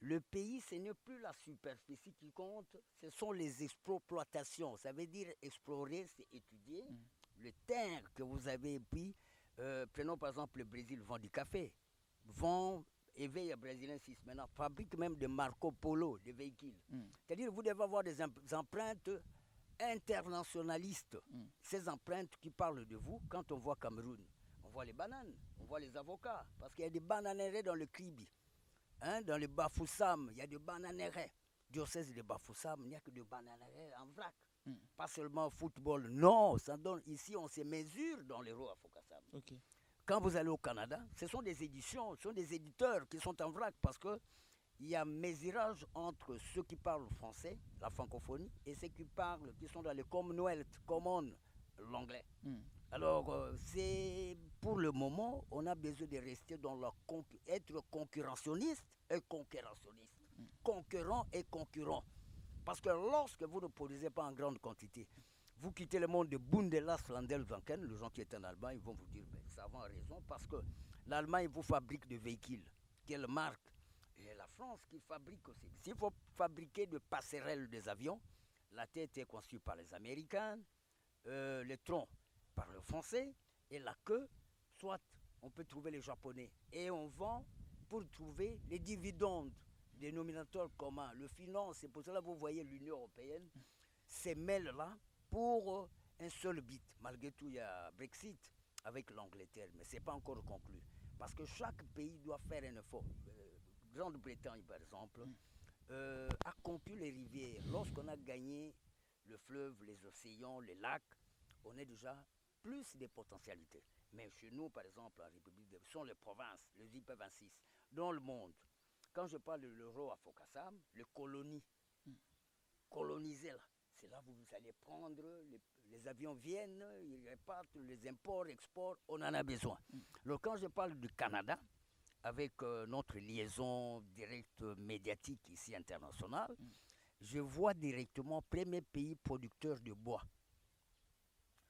Le pays, ce n'est plus la superficie qui compte, ce sont les exploitations. Ça veut dire explorer, c'est étudier. Le terre que vous avez pris, prenons par exemple le Brésil, vend du café, vend, éveille brésilien 6 maintenant, fabrique même de Marco Polo, des véhicules. C'est-à-dire vous devez avoir des empreintes internationalistes. Ces empreintes qui parlent de vous, quand on voit Cameroun, on voit les bananes, on voit les avocats, parce qu'il y a des bananeraies dans le Kribi. Dans le Bafoussam, il y a des bananeraies. Diocèse de Bafoussam, il n'y a que des bananeraies en vrac. Pas seulement football, non, ça donne, ici on se mesure dans l'euro à Fokassam. Quand vous allez au Canada, ce sont des éditions, ce sont des éditeurs qui sont en vrac parce que il y a mesurage entre ceux qui parlent français, la francophonie, et ceux qui sont dans le Commonwealth, common, l'anglais. Alors, c'est pour le moment, on a besoin de rester dans être concurrentionniste et concurrentionniste. Concurrent et concurrent. Parce que lorsque vous ne produisez pas en grande quantité, vous quittez le monde de Bundelas Landelwanken, les gens qui étaient en Allemagne, ils vont vous dire, ça va en raison, parce que l'Allemagne vous fabrique des véhicules. Quelle marque? Et la France qui fabrique aussi. S'il faut fabriquer des passerelles des avions, la tête est conçue par les Américains, le tronc par le Français, et la queue, soit on peut trouver les Japonais. Et on vend pour trouver les dividendes, dénominateurs communs, le finance. C'est pour cela que vous voyez l'Union européenne se mêle là pour un seul but. Malgré tout, il y a Brexit avec l'Angleterre, mais ce n'est pas encore conclu. Parce que chaque pays doit faire un effort. Grande-Bretagne, par exemple, a conclu les rivières. Lorsqu'on a gagné le fleuve, les océans, les lacs, on est déjà plus des potentialités. Mais chez nous, par exemple, en République, ce sont les provinces, les IP26, dans le monde. Quand je parle de l'euro à Fokassam, les colonies, coloniser là, c'est là où vous allez prendre, les avions viennent, ils répartent les imports, exports, on en a besoin. Alors quand je parle du Canada, avec notre liaison directe médiatique ici internationale, je vois directement premier pays producteur de bois,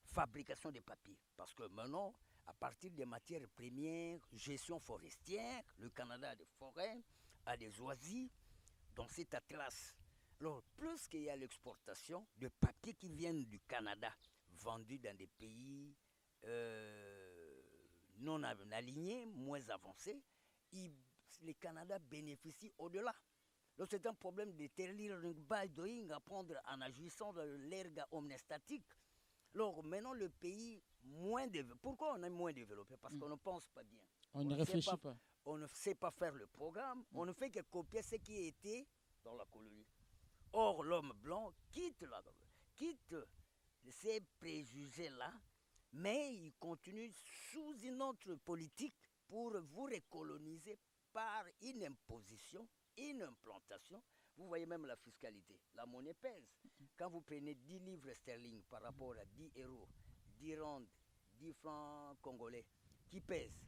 fabrication de papier. Parce que maintenant, à partir des matières premières, gestion forestière, le Canada a des forêts, a des oasis, dans cet atlas. Alors, plus qu'il y a l'exportation de papier qui viennent du Canada, vendus dans des pays non alignés, moins avancés, le Canada bénéficie au-delà. Donc c'est un problème de terrir by doing, apprendre en agissant de l'erga omnestatique. Alors maintenant le pays moins développé. Pourquoi on est moins développé? Parce qu'on ne pense pas bien.
On ne réfléchit pas.
On ne sait pas faire le programme. On ne fait que copier ce qui était dans la colonie. Or l'homme blanc quitte ces préjugés-là, mais il continue sous une autre politique pour vous recoloniser par une imposition, une implantation. Vous voyez même la fiscalité. La monnaie pèse. Quand vous prenez 10 livres sterling par rapport à 10 euros, 10 rand, 10 francs congolais, qui pèsent,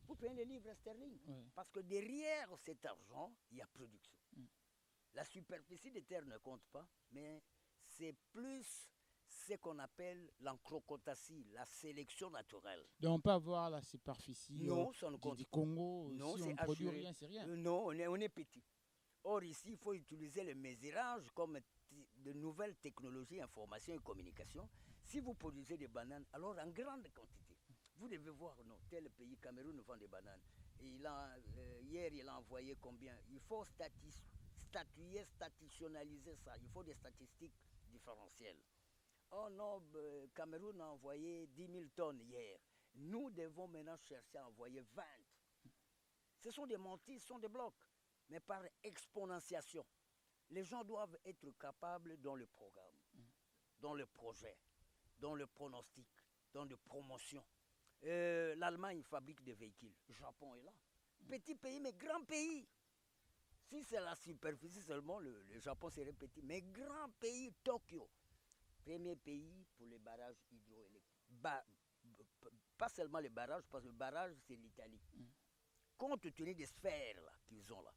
vous prenez les livres sterling. Parce que derrière cet argent, il y a production. La superficie des terres ne compte pas, mais c'est plus ce qu'on appelle l'encrocotatie, la sélection naturelle.
Donc on peut avoir la superficie
non, ça ne compte
du Congo,
non,
si on ne produit rien, c'est rien.
Non, on est petit. Or ici, il faut utiliser le mesurage comme de nouvelles technologies, information et communication. Si vous produisez des bananes, alors en grande quantité. Vous devez voir, non, tel pays, Cameroun, vend des bananes. Et hier, il a envoyé combien? Il faut statutionnaliser ça. Il faut des statistiques différentielles. Oh non, Cameroun a envoyé 10 000 tonnes hier. Nous devons maintenant chercher à envoyer 20. Ce sont des mentis, ce sont des blocs, mais par exponentiation. Les gens doivent être capables dans le programme, dans le projet, dans le pronostic, dans le promotion. L'Allemagne fabrique des véhicules, le Japon est là. Petit pays, mais grand pays. Si c'est la superficie seulement, le Japon serait petit, mais grand pays, Tokyo. Premier pays pour les barrages hydroélectriques. Pas seulement les barrages, parce que le barrage, c'est l'Italie. Compte tenu des sphères qu'ils ont là.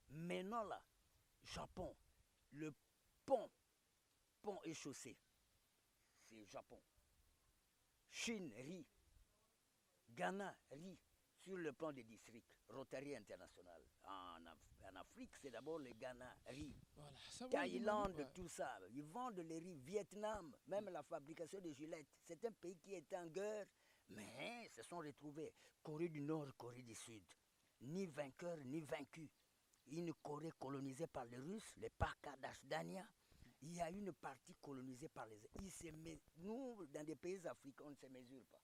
Maintenant, là, Japon, le pont et chaussée, c'est Japon. Chine, riz. Ghana, riz. Sur le plan des districts, Rotary International. En Afrique, c'est d'abord le Ghana, riz.
Voilà, ça va,
Thaïlande,
ouais.
tout ça. Ils vendent les riz. Vietnam, même la fabrication de gilettes. C'est un pays qui est en guerre, mais se sont retrouvés. Corée du Nord, Corée du Sud. Ni vainqueur, ni vaincu. Une Corée colonisée par les Russes, les Parkas d'Ashdania. Il y a une partie colonisée par les... Nous, dans des pays africains, on ne se mesure pas.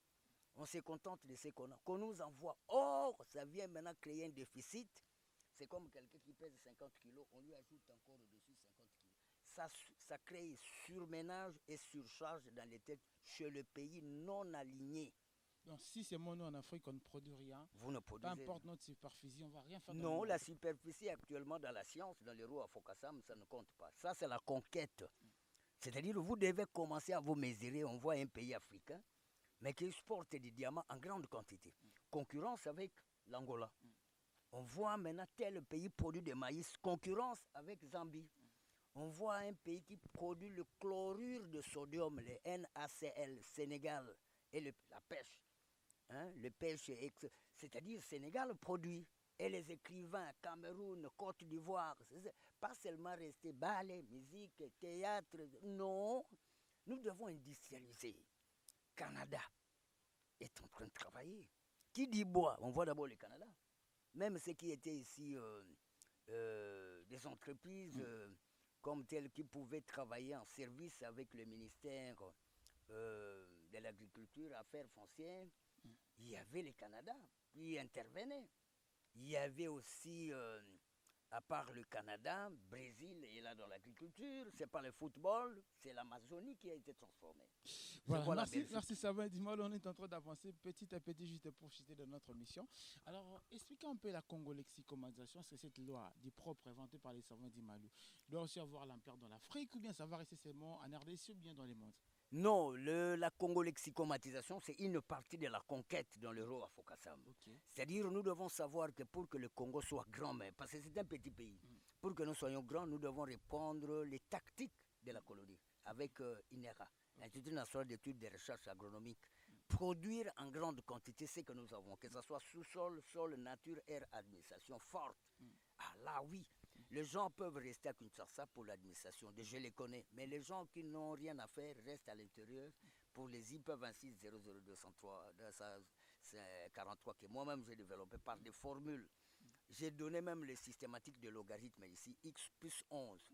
On se contente de ce qu'on a. Qu'on nous envoie. Or, ça vient maintenant créer un déficit. C'est comme quelqu'un qui pèse 50 kilos, on lui ajoute encore au-dessus 50 kilos. Ça crée surménage et surcharge dans les têtes chez le pays non aligné.
Donc si c'est moi, nous en Afrique, on ne produit rien.
Vous ne
Peu
produisez
importe notre superficie, on ne va rien faire.
non, la superficie actuellement dans la science, dans les roues à Fokassam, ça ne compte pas. Ça, c'est la conquête. C'est-à-dire, vous devez commencer à vous mesurer. On voit un pays africain, mais qui exporte des diamants en grande quantité. Concurrence avec l'Angola. On voit maintenant tel pays produit du maïs. Concurrence avec Zambie. On voit un pays qui produit le chlorure de sodium, le NaCl, Sénégal, et la pêche. Hein, le pêche, c'est-à-dire Sénégal produit. Et les écrivains, Cameroun, Côte d'Ivoire, pas seulement rester ballet, musique, théâtre. Non, nous devons industrialiser. Canada est en train de travailler. Qui dit bois? On voit d'abord le Canada. Même ceux qui étaient ici, des entreprises comme telles qui pouvaient travailler en service avec le ministère de l'Agriculture, Affaires foncières, il y avait le Canada qui intervenait. Il y avait aussi, à part le Canada, Brésil est là dans l'agriculture, c'est pas le football, c'est l'Amazonie qui a été transformée.
Voilà, merci Savin. Dis-moi, on est en train d'avancer petit à petit juste pour citer de notre mission. Alors, expliquons un peu la congo-lexicomatisation, c'est cette loi du propre inventée par les Savin d'Imalou. Doit aussi avoir l'ampleur dans l'Afrique ou bien ça va rester seulement en RDC ou bien dans les mondes?
Non, la congo-lexicomatisation, c'est une partie de la conquête dans le Roi Fokassam.
Okay.
C'est-à-dire, nous devons savoir que pour que le Congo soit grand, mais parce que c'est un petit pays, pour que nous soyons grands, nous devons répondre les tactiques de la colonie avec INERA, l'Institut national d'études de recherche agronomique. Produire en grande quantité ce que nous avons, que ce soit sous-sol, sol, nature, air, administration forte. Ah là oui, les gens peuvent rester à Kinshasa pour l'administration, je les connais, mais les gens qui n'ont rien à faire restent à l'intérieur pour les IP 26 00203 243 que moi-même j'ai développé par des formules. J'ai donné même les systématiques de logarithme ici, x plus 11.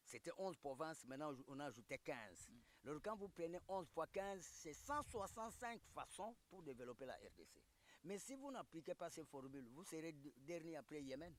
C'était 11 provinces, maintenant on a ajouté 15. Alors quand vous prenez 11 fois 15, c'est 165 façons pour développer la RDC. Mais si vous n'appliquez pas ces formules, vous serez dernier après Yémen.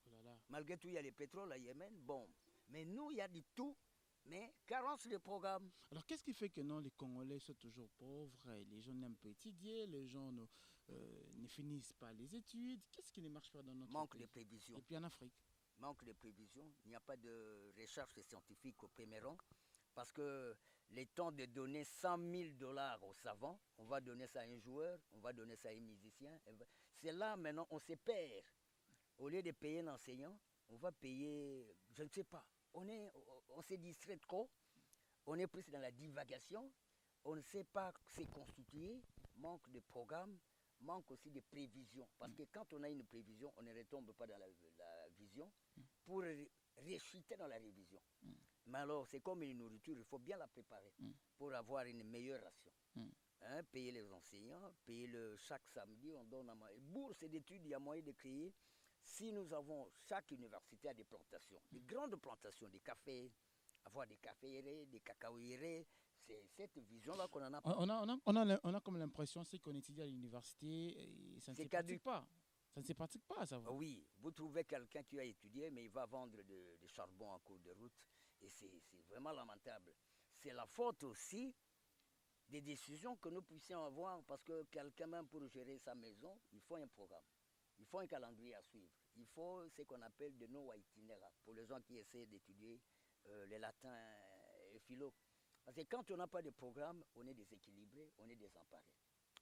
Oh là là.
Malgré tout, il y a le pétrole à Yémen, bon. Mais nous, il y a du tout, mais carence de programme.
Alors, qu'est-ce qui fait que non, les Congolais sont toujours pauvres, et les gens n'aiment pas étudier, les gens ne finissent pas les études? Qu'est-ce qui ne marche pas dans notre
Manque
pays?
de prévision.
Et puis en Afrique?
Manque de prévision. Il n'y a pas de recherche scientifique au premier rang. Parce que le temps de donner 100 000 $ aux savants, on va donner ça à un joueur, on va donner ça à un musicien. C'est là maintenant, on se perd. Au lieu de payer un enseignant, on va payer, je ne sais pas, on se distrait trop, on est plus dans la divagation, on ne sait pas se constituer, manque de programme, manque aussi de prévision. Parce que quand on a une prévision, on ne retombe pas dans la vision pour réchuter dans la révision. Mais alors, c'est comme une nourriture, il faut bien la préparer pour avoir une meilleure ration. Hein, payer les enseignants, payer chaque samedi, on donne à manger. Bourse d'études, il y a moyen de créer. Si nous avons, chaque université a des plantations, des grandes plantations, des cafés, avoir des cafés, des cacaoyérés, c'est cette vision-là qu'on en a.
On a comme l'impression, c'est qu'on étudie à l'université et ça ne se pratique pas. Ça ne se pratique pas, ça va.
Oui, vous trouvez quelqu'un qui a étudié, mais il va vendre du charbon en cours de route. Et c'est vraiment lamentable. C'est la faute aussi des décisions que nous puissions avoir, parce que quelqu'un même pour gérer sa maison, il faut un programme. Il faut un calendrier à suivre. Il faut ce qu'on appelle de nos itinéraires pour les gens qui essaient d'étudier les latins et philo. Parce que quand on n'a pas de programme, on est déséquilibré, on est désemparé.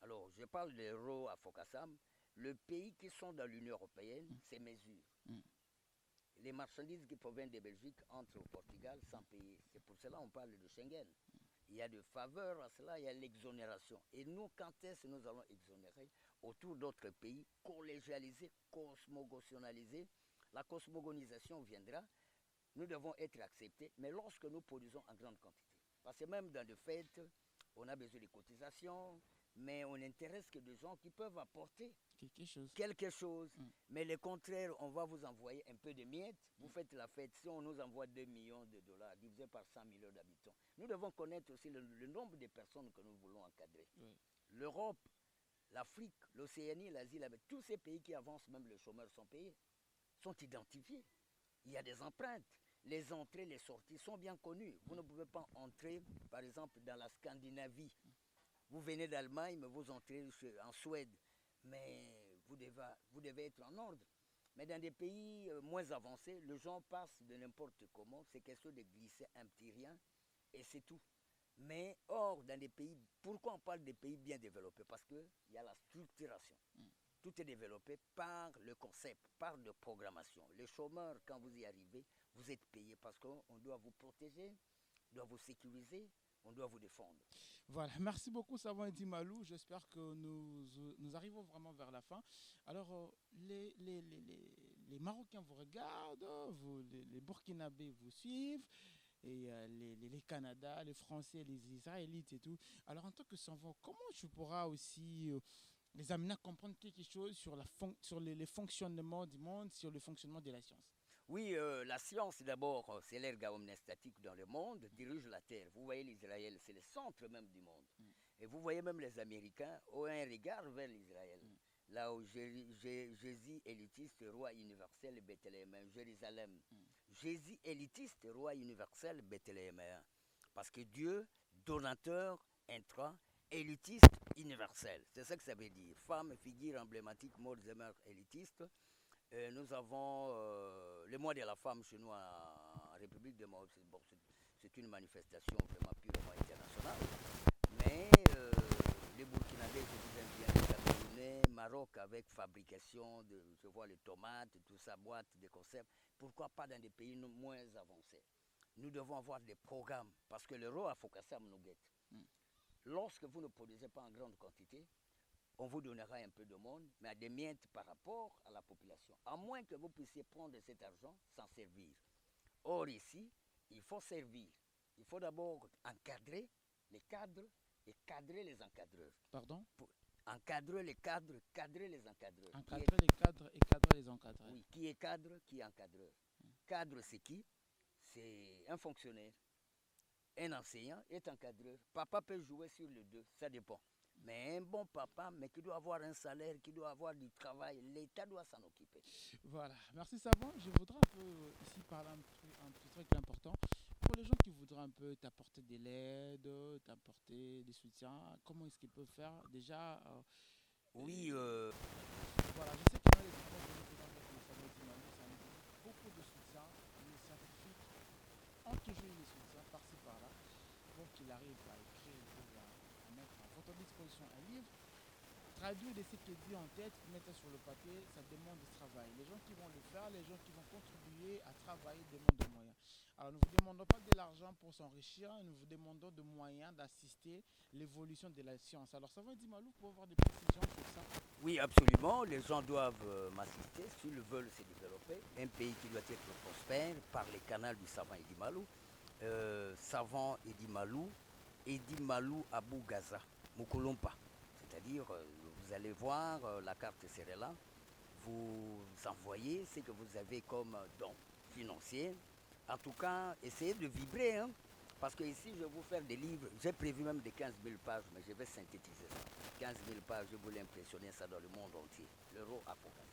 Alors, je parle de l'euro à Focassam. Les pays qui sont dans l'Union européenne, c'est mesure.
Mm.
Les marchandises qui proviennent de Belgique entrent au Portugal sans payer. C'est pour cela qu'on parle de Schengen. Il y a de faveurs à cela, il y a l'exonération. Et nous, quand est-ce que nous allons exonérer autour d'autres pays, collégialiser, cosmogonaliser? La cosmogonisation viendra, nous devons être acceptés, mais lorsque nous produisons en grande quantité. Parce que même dans les fêtes, on a besoin de cotisations, mais on n'intéresse que des gens qui peuvent apporter
Quelque chose.
quelque chose.
Mm.
Mais le contraire, on va vous envoyer un peu de miettes. Vous faites la fête. Si on nous envoie 2 millions de dollars divisé par 100 millions d'habitants, nous devons connaître aussi le nombre de personnes que nous voulons encadrer.
Oui.
L'Europe, l'Afrique, l'Océanie, l'Asie, tous ces pays qui avancent, même les chômeurs sont payés, sont identifiés. Il y a des empreintes. Les entrées, les sorties sont bien connues. Vous ne pouvez pas entrer, par exemple, dans la Scandinavie. Vous venez d'Allemagne, mais vous entrez en Suède. Mais vous devez être en ordre. Mais dans des pays moins avancés, les gens passent de n'importe comment. C'est question de glisser un petit rien et c'est tout. Mais or, dans des pays, pourquoi on parle des pays bien développés? Parce qu'il y a la structuration. Tout est développé par le concept, par la programmation. Les chômeurs, quand vous y arrivez, vous êtes payés parce qu'on doit vous protéger, on doit vous sécuriser, on doit vous défendre.
Voilà, merci beaucoup Savant Edi Malou. J'espère que nous arrivons vraiment vers la fin. Alors, les Marocains vous regardent, les Burkinabés vous suivent, et les Canadiens, les Français, les Israélites et tout. Alors, en tant que savant, comment tu pourras aussi les amener à comprendre quelque chose sur, sur les fonctionnements du monde, sur le fonctionnement de la science?
Oui, la science d'abord, c'est l'ergaum statique dans le monde, dirige la Terre. Vous voyez l'Israël, c'est le centre même du monde. Et vous voyez même les Américains ont un regard vers l'Israël. Là où Jésus élitiste, roi universel, Bethléem, Jérusalem. Jésus élitiste, roi universel, Bethléem. Parce que Dieu, donateur, intrant, élitiste, universel. C'est ça que ça veut dire. Femme, figure emblématique, mode et mœurs élitiste. Nous avons le mois de la femme chez nous en République de Maroc. Bon, c'est une manifestation vraiment purement internationale. Mais les Burkinabés, je disais bien, les Camerounais, Maroc avec fabrication de, je vois les tomates, tout ça, boîte de conserve. Pourquoi pas dans des pays moins avancés? Nous devons avoir des programmes parce que l'euro a Focassam nous guette. Lorsque vous ne produisez pas en grande quantité, on vous donnera un peu de monde, mais à des miettes par rapport à la population. À moins que vous puissiez prendre cet argent sans servir. Or ici, il faut servir. Il faut d'abord encadrer les cadres et cadrer les encadreurs.
Pardon?
Encadrer les cadres, cadrer les encadreurs.
Encadrer les cadres et cadrer les encadreurs.
Oui, qui est cadre, qui est encadreur. Cadre, c'est qui? C'est un fonctionnaire. Un enseignant est encadreur. Papa peut jouer sur les deux, ça dépend. Mais un bon papa, mais qui doit avoir un salaire, qui doit avoir du travail, l'État doit s'en occuper.
Voilà, merci Savant. Je voudrais un peu ici parler un petit truc important. Pour les gens qui voudraient un peu t'apporter de l'aide, t'apporter des soutiens, comment est-ce qu'ils peuvent faire déjà
Oui,
voilà, je sais qu'il y en a des gens qui nous avec le Savant Dimano, ça nous donne beaucoup de soutien. Les scientifiques ont toujours eu des soutiens par-ci par-là. Donc il arrive à écrire, à mettre à votre disposition un livre. Traduire de ce qui est dit en tête, mettre ça sur le papier, ça demande du travail. Les gens qui vont le faire, les gens qui vont contribuer à travailler demandent des moyens. Alors nous ne vous demandons pas de l'argent pour s'enrichir, nous vous demandons des moyens d'assister l'évolution de la science. Alors ça va dire Malou pour avoir des précisions sur ça?
oui, absolument. Les gens doivent m'assister s'ils veulent se développer. Un pays qui doit être prospère par les canaux du savant Edi Malou. Savant Edi Malou, Edi Malou Abou Gaza, Mukolompa. C'est-à-dire, vous allez voir, la carte serait là. Vous envoyez ce que vous avez comme don financier. En tout cas, essayez de vibrer, hein, parce que ici, je vais vous faire des livres. J'ai prévu même des 15 000 pages, mais je vais synthétiser ça. 15 000 pages, je voulais impressionner ça dans le monde entier. L'euro apocalypse.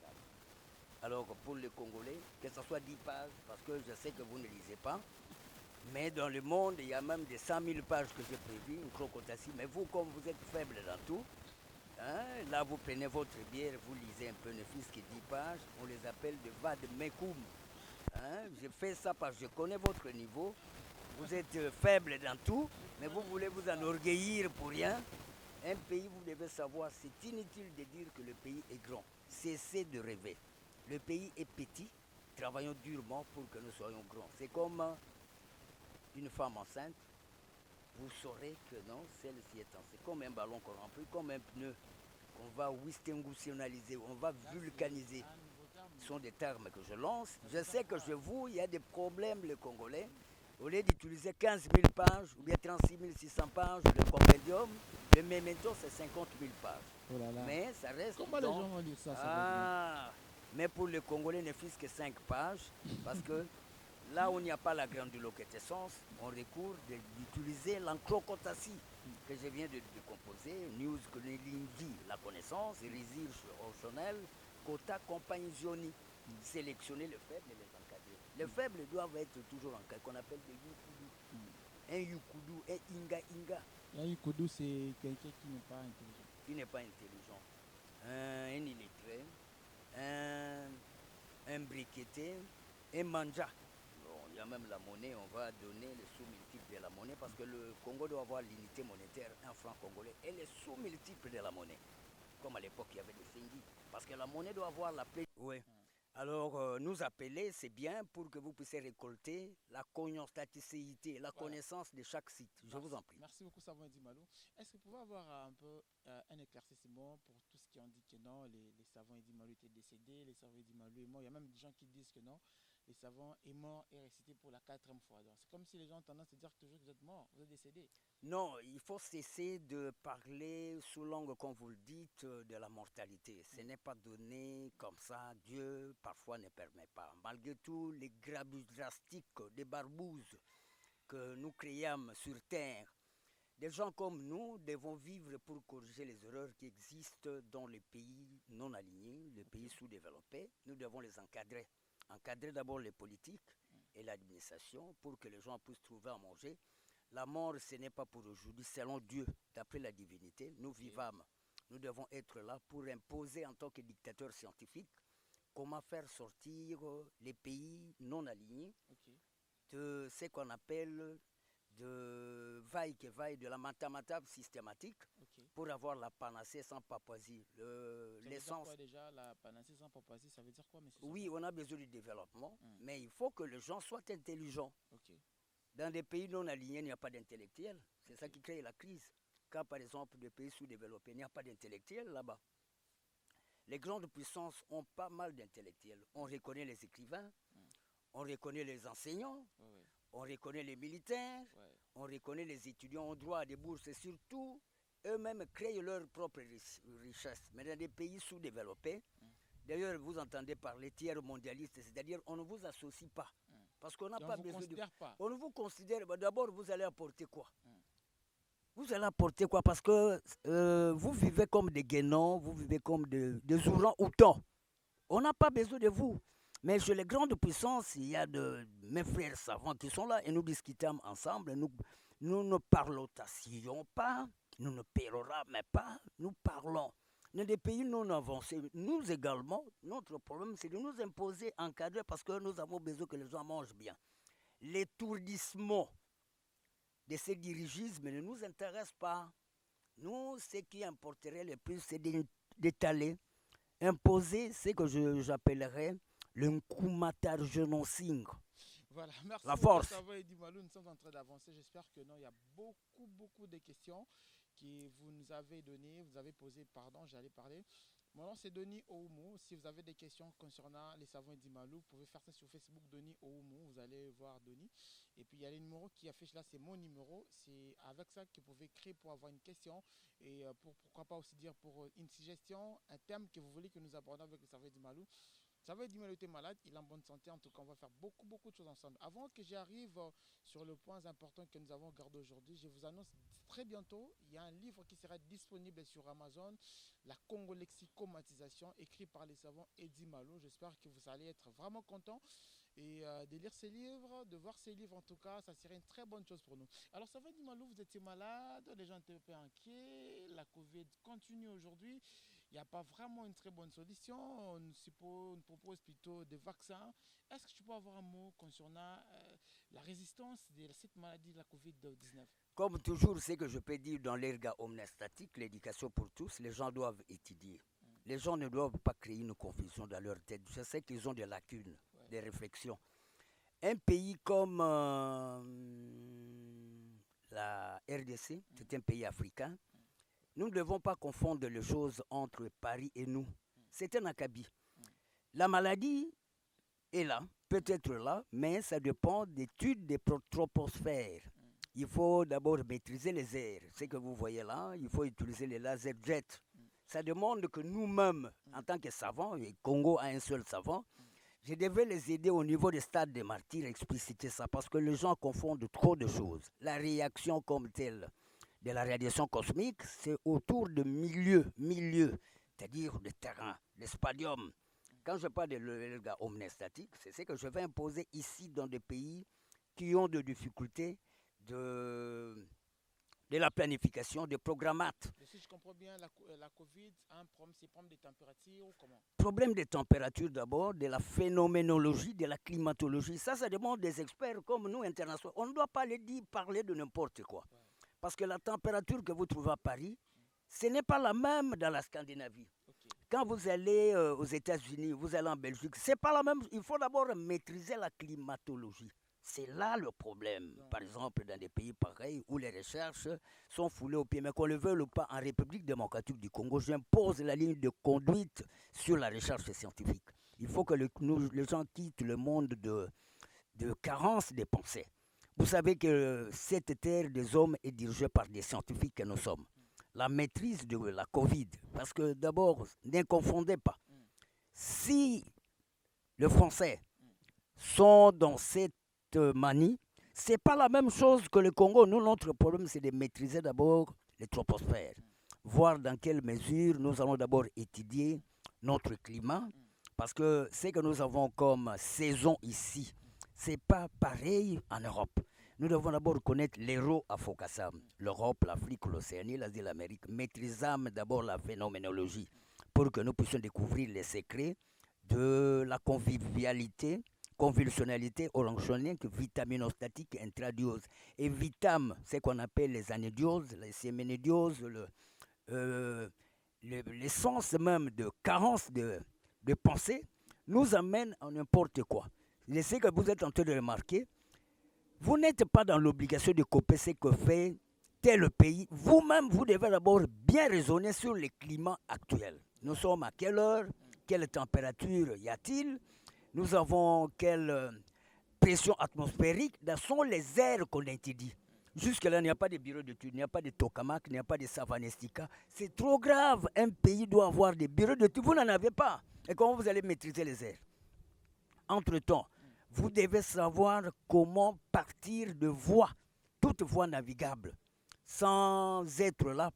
Alors pour les Congolais, que ce soit 10 pages, parce que je sais que vous ne lisez pas, mais dans le monde, il y a même des 100 000 pages que j'ai prévues, une crocotassie. Mais vous, comme vous êtes faible dans tout, hein, là vous prenez votre bière, vous lisez un peu, ne fût-ce que 10 pages, on les appelle de Vadmekoum. Hein, je fais ça parce que je connais votre niveau. Vous êtes faible dans tout, mais vous voulez vous enorgueillir pour rien. Un pays, vous devez savoir, c'est inutile de dire que le pays est grand. Cessez de rêver. Le pays est petit, travaillons durement pour que nous soyons grands. C'est comme une femme enceinte, vous saurez que non, celle-ci est enceinte. C'est comme un ballon qu'on remplit, comme un pneu qu'on va wistingutionnaliser, on va vulcaniser. Ce sont des termes que je lance. Je sais que chez vous, il y a des problèmes, les Congolais. Au lieu d'utiliser 15 000 pages ou bien 36 600 pages, le compendium, le memento, c'est 50 000 pages.
Oh là là.
Mais ça reste.
Comment les gens vont lire ça,
mais pour les Congolais, ne fût-ce que 5 pages, parce que là où il n'y a pas la grandiloquence, on recourt d'utiliser l'encrocotassie que je viens de composer, news Lingi, la connaissance, recherche optionnelle, quota compagnoni, sélectionner le faible et les encadrer. Les faibles doivent être toujours encadrés, qu'on appelle des yukudu. Un yukudu, un inga.
Un yukudu, c'est quelqu'un qui n'est pas intelligent.
Qui n'est pas intelligent. Un illettré, un briqueté, un manja. Bon, il y a même la monnaie, on va donner les sous-multiples de la monnaie parce que le Congo doit avoir l'unité monétaire, un franc congolais, et les sous-multiples de la monnaie. Comme à l'époque, il y avait des Sengi. Parce que la monnaie doit avoir la paix. Oui. Alors, nous appeler, c'est bien pour que vous puissiez récolter la cognostaticité, la connaissance de chaque site. Je vous en prie.
Merci beaucoup, Savon Edi Malou. Est-ce que vous pouvez avoir un peu un éclaircissement pour tout ce qui ont dit que non, les Savons Edi Malou étaient décédés, les Savons Edi Malou est mort. Il y a même des gens qui disent que non, les Savons est mort et ressuscité pour la 4e fois. C'est comme si les gens ont tendance à dire toujours que vous êtes mort, vous êtes décédé.
Non, il faut cesser de parler sous l'angle, comme vous le dites, de la mortalité. Ce n'est pas donné comme ça. Dieu, parfois, ne permet pas. Malgré tout, les grabuges drastiques, des barbouzes que nous créâmes sur Terre, des gens comme nous devons vivre pour corriger les erreurs qui existent dans les pays non alignés, les pays sous-développés. Nous devons les encadrer. Encadrer d'abord les politiques et l'administration pour que les gens puissent trouver à manger. La mort, ce n'est pas pour aujourd'hui, selon Dieu, d'après la divinité. Nous vivâmes. Nous devons être là pour imposer en tant que dictateur scientifique comment faire sortir les pays non alignés de ce qu'on appelle de vaille-que-vaille, de la matamata systématique pour avoir la panacée sans Papouasie.
L'essence. Quoi déjà, la panacée sans Papouasie, ça veut dire quoi, monsieur?
Oui, on a besoin du développement, mais il faut que les gens soient intelligents. Dans des pays non alignés, il n'y a pas d'intellectuels. C'est ça qui crée la crise. Quand, par exemple, des pays sous-développés, il n'y a pas d'intellectuels là-bas. Les grandes puissances ont pas mal d'intellectuels. On reconnaît les écrivains, on reconnaît les enseignants, on reconnaît les militaires, on reconnaît les étudiants en droit, des bourses, et surtout, eux-mêmes créent leur propre richesse. Mais dans des pays sous-développés, d'ailleurs, vous entendez parler tiers mondialiste, c'est-à-dire on ne vous associe pas. Parce qu'on n'a pas besoin de... On ne vous considère... D'abord, vous allez apporter quoi? Vous allez apporter quoi? Parce que vous vivez comme des guénons, vous vivez comme des ourans-outans. On n'a pas besoin de vous. Mais chez les grandes puissances, il y a de mes frères savants qui sont là et nous discutons ensemble. Nous ne parlotassions pas, nous ne pérorames pas, nous parlons. Dans des pays non avancés, nous également, notre problème, c'est de nous imposer, encadrer, parce que nous avons besoin que les gens mangent bien. L'étourdissement de ces dirigismes ne nous intéresse pas. Nous, ce qui importerait le plus, c'est d'étaler, imposer ce que j'appellerais le Nkumatar Genonsing.
Voilà, merci
la force.
Nous sommes en train d'avancer. J'espère que non, il y a beaucoup de questions que vous nous avez données, vous avez posées, pardon, j'allais parler. Mon nom c'est Denis Oumou. Si vous avez des questions concernant les savons Edi Malou, vous pouvez faire ça sur Facebook, Denis Oumou. Vous allez voir Denis. Et puis il y a les numéros qui affichent là, c'est mon numéro. C'est avec ça que vous pouvez créer pour avoir une question et pourquoi pas aussi dire pour une suggestion, un thème que vous voulez que nous abordions avec les savons Edi Malou. Ça veut dire qu'il était malade, il est en bonne santé. En tout cas, on va faire beaucoup de choses ensemble. Avant que j'arrive sur le point important que nous avons gardé aujourd'hui, je vous annonce très bientôt, il y a un livre qui sera disponible sur Amazon, La Congo-Lexicomatisation, écrit par les savants Eddie Malo. J'espère que vous allez être vraiment contents et de lire ces livres, de voir ces livres en tout cas, ça serait une très bonne chose pour nous. Alors ça va, Eddie Malo, vous étiez malade, les gens étaient un peu inquiets, la Covid continue aujourd'hui. Il n'y a pas vraiment une très bonne solution. On propose plutôt des vaccins. Est-ce que tu peux avoir un mot concernant la résistance de cette maladie de la Covid-19?
Comme toujours, ce que je peux dire dans l'erga omnes statique, l'éducation pour tous, les gens doivent étudier. Les gens ne doivent pas créer une confusion dans leur tête. Je sais qu'ils ont des lacunes, des réflexions. Un pays comme la RDC, c'est un pays africain. Nous ne devons pas confondre les choses entre Paris et nous. C'est un acabit. La maladie est là, peut être là, mais ça dépend d'études des troposphères. Il faut d'abord maîtriser les airs. Ce que vous voyez là, il faut utiliser les laser jets. Ça demande que nous-mêmes, en tant que savants, et Congo a un seul savant, je devais les aider au niveau des stades des martyrs à expliciter ça, parce que les gens confondent trop de choses. La réaction comme telle de la radiation cosmique, c'est autour de milieux, c'est-à-dire le terrain, l'espace. Quand je parle de l'erga omnes statique, c'est ce que je vais imposer ici dans des pays qui ont des difficultés de la planification, des programmates.
Mais si je comprends bien, la Covid a un problème, c'est problème de température ou comment?
Problème de température d'abord, de la phénoménologie, de la climatologie. Ça demande des experts comme nous, internationaux. On ne doit pas les dire, parler de n'importe quoi. Ouais. Parce que la température que vous trouvez à Paris, ce n'est pas la même dans la Scandinavie. Okay. Quand vous allez aux États-Unis, vous allez en Belgique, ce n'est pas la même. Il faut d'abord maîtriser la climatologie. C'est là le problème. Par exemple, dans des pays pareils où les recherches sont foulées au pied, mais qu'on le veuille ou pas, en République démocratique du Congo, j'impose la ligne de conduite sur la recherche scientifique. Il faut que les gens quittent le monde de carence des pensées. Vous savez que cette terre des hommes est dirigée par des scientifiques que nous sommes. La maîtrise de la Covid, parce que d'abord, ne confondez pas. Si les Français sont dans cette manie, ce n'est pas la même chose que le Congo. Nous, notre problème, c'est de maîtriser d'abord les troposphères, voir dans quelle mesure nous allons d'abord étudier notre climat, parce que ce que nous avons comme saison ici, ce n'est pas pareil en Europe. Nous devons d'abord connaître l'héros à Focassam, l'Europe, l'Afrique, l'Océanie, l'Asie, l'Amérique. Maîtrisons d'abord la phénoménologie pour que nous puissions découvrir les secrets de la convulsionnalité oranchonienne, vitaminostatique, intradiose. Et vitam, ce qu'on appelle les anidioses, les séménidioses, l'essence même de carence de pensée, nous amène à n'importe quoi. Je sais que vous êtes en train de remarquer, vous n'êtes pas dans l'obligation de copier ce que fait tel pays. Vous-même, vous devez d'abord bien raisonner sur le climat actuel. Nous sommes à quelle heure? Quelle température y a-t-il? Nous avons quelle pression atmosphérique? Ce sont les airs qu'on étudie. Jusque-là, il n'y a pas de bureau d'études, il n'y a pas de tokamak, il n'y a pas de savanestica. C'est trop grave. Un pays doit avoir des bureaux d'études. Vous n'en avez pas. Et comment vous allez maîtriser les airs? Entre-temps, vous devez savoir comment partir de voies, toute voie navigable, sans être là,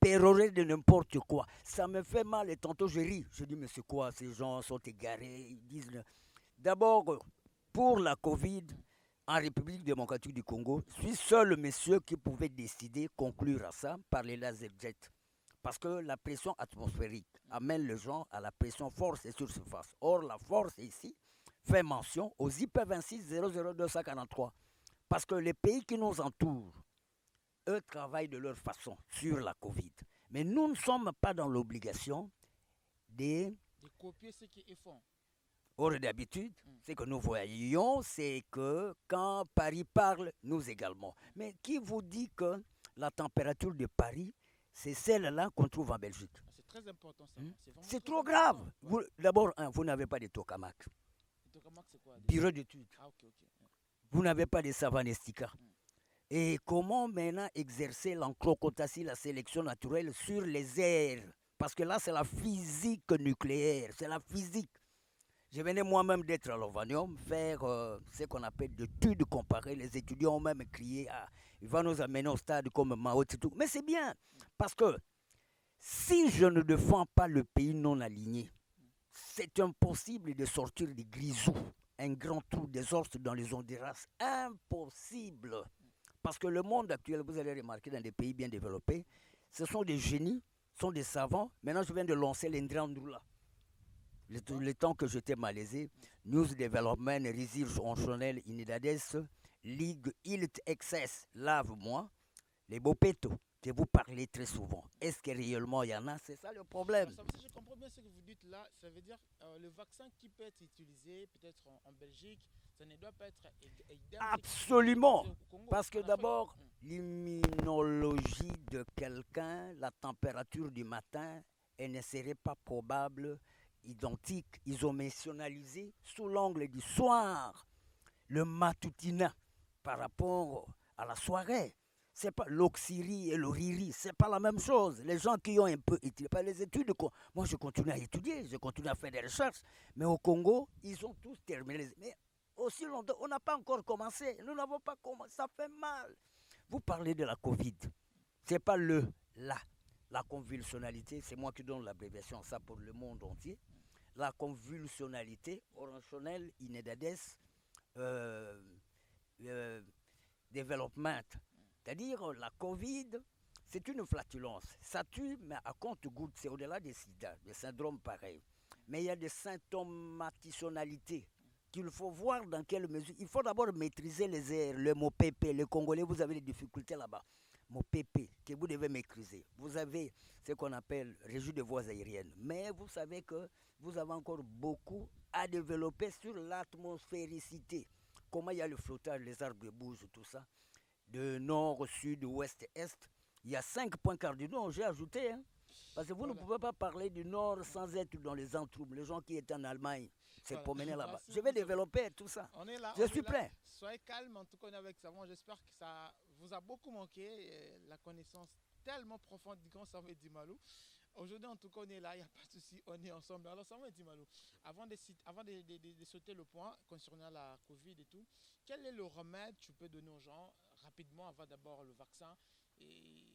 pérorer de n'importe quoi. Ça me fait mal et tantôt je ris. Je dis, mais c'est quoi, ces gens sont égarés. Ils disent, d'abord, pour la Covid, en République démocratique du Congo, je suis seul le monsieur qui pouvait décider, conclure à ça, par les laserjets. Parce que la pression atmosphérique amène les gens à la pression force et sur surface. Or, la force ici fait mention aux IP26 00243. Parce que les pays qui nous entourent, eux travaillent de leur façon sur la Covid. Mais nous ne sommes pas dans l'obligation de
copier ce qu'ils font.
Or, d'habitude, ce que nous voyons, c'est que quand Paris parle, nous également. Mais qui vous dit que la température de Paris, c'est celle-là qu'on trouve en Belgique?
C'est très important ça.
C'est trop grave. D'abord, vous n'avez pas de tokamak.
Tokamak, c'est quoi?
Bureau d'études.
Ah, ok.
Vous n'avez pas de savanestica. Et comment maintenant exercer l'encrocotatie, la sélection naturelle sur les airs? Parce que là, c'est la physique nucléaire, c'est la physique. Je venais moi-même d'être à l'Ovanium faire ce qu'on appelle de études comparées. Les étudiants ont même crié, ah, il va nous amener au stade comme Mao Tse-tung. Mais c'est bien, parce que si je ne défends pas le pays non aligné, c'est impossible de sortir des grisous, un grand trou des ours dans les ondes des races. Impossible. Parce que le monde actuel, vous allez remarquer dans des pays bien développés, ce sont des génies, ce sont des savants. Maintenant, je viens de lancer l'Indriandula. Le temps que j'étais malaisé, News Development, Research Onchonel, Inidades, Ligue, Ilt Excess, Lave-moi, les beaux pétos que vous parlez très souvent. Est-ce que réellement il y en a? C'est ça le problème.
Je comprends bien ce que vous dites là. Ça veut dire le vaccin qui peut être utilisé peut-être en Belgique, ça ne doit pas être
absolument. Parce que d'abord, l'immunologie de quelqu'un, la température du matin, elle ne serait pas probable, identique, isomentionnalisée sous l'angle du soir. Le matutina par rapport à la soirée. C'est pas l'oxyrie et le riri, c'est pas la même chose. Les gens qui ont un peu étudié, pas les études, moi je continue à étudier, je continue à faire des recherches, mais au Congo, ils ont tous terminé. Mais aussi longtemps, on n'a pas encore commencé, nous n'avons pas commencé, ça fait mal. Vous parlez de la Covid, c'est pas la convulsionnalité, c'est moi qui donne l'abréviation, ça pour le monde entier. La convulsionnalité, Oranchonel, Inedades, Development. C'est-à-dire, la Covid, c'est une flatulence. Ça tue, mais à compte-gouttes, c'est au-delà des sida, des syndromes pareils. Mais il y a des symptomatisonnalités qu'il faut voir dans quelle mesure. Il faut d'abord maîtriser les airs, le mot pépé. Les Congolais, vous avez des difficultés là-bas. Mot pépé, que vous devez maîtriser. Vous avez ce qu'on appelle régie de voies aériennes. Mais vous savez que vous avez encore beaucoup à développer sur l'atmosphéricité. Comment il y a le flottage, les arbres bougent, tout ça. De nord, sud, ouest, est. Il y a 5 points cardinaux, j'ai ajouté. Hein, parce que vous ne pouvez pas parler du nord sans être dans les entroupes. Les gens qui étaient en Allemagne se promenaient là-bas. Je vais développer tout ça.
On est là.
Je suis prêt.
Soyez calme, en tout cas on est avec ça. Moi j'espère que ça vous a beaucoup manqué. La connaissance tellement profonde du grand Samuel Dimalou. Aujourd'hui, en tout cas, on est là, il n'y a pas de souci, on est ensemble. Alors, Samuel Dimalou, avant de sauter le point concernant la Covid et tout, quel est le remède que tu peux donner aux gens rapidement avant d'abord le vaccin et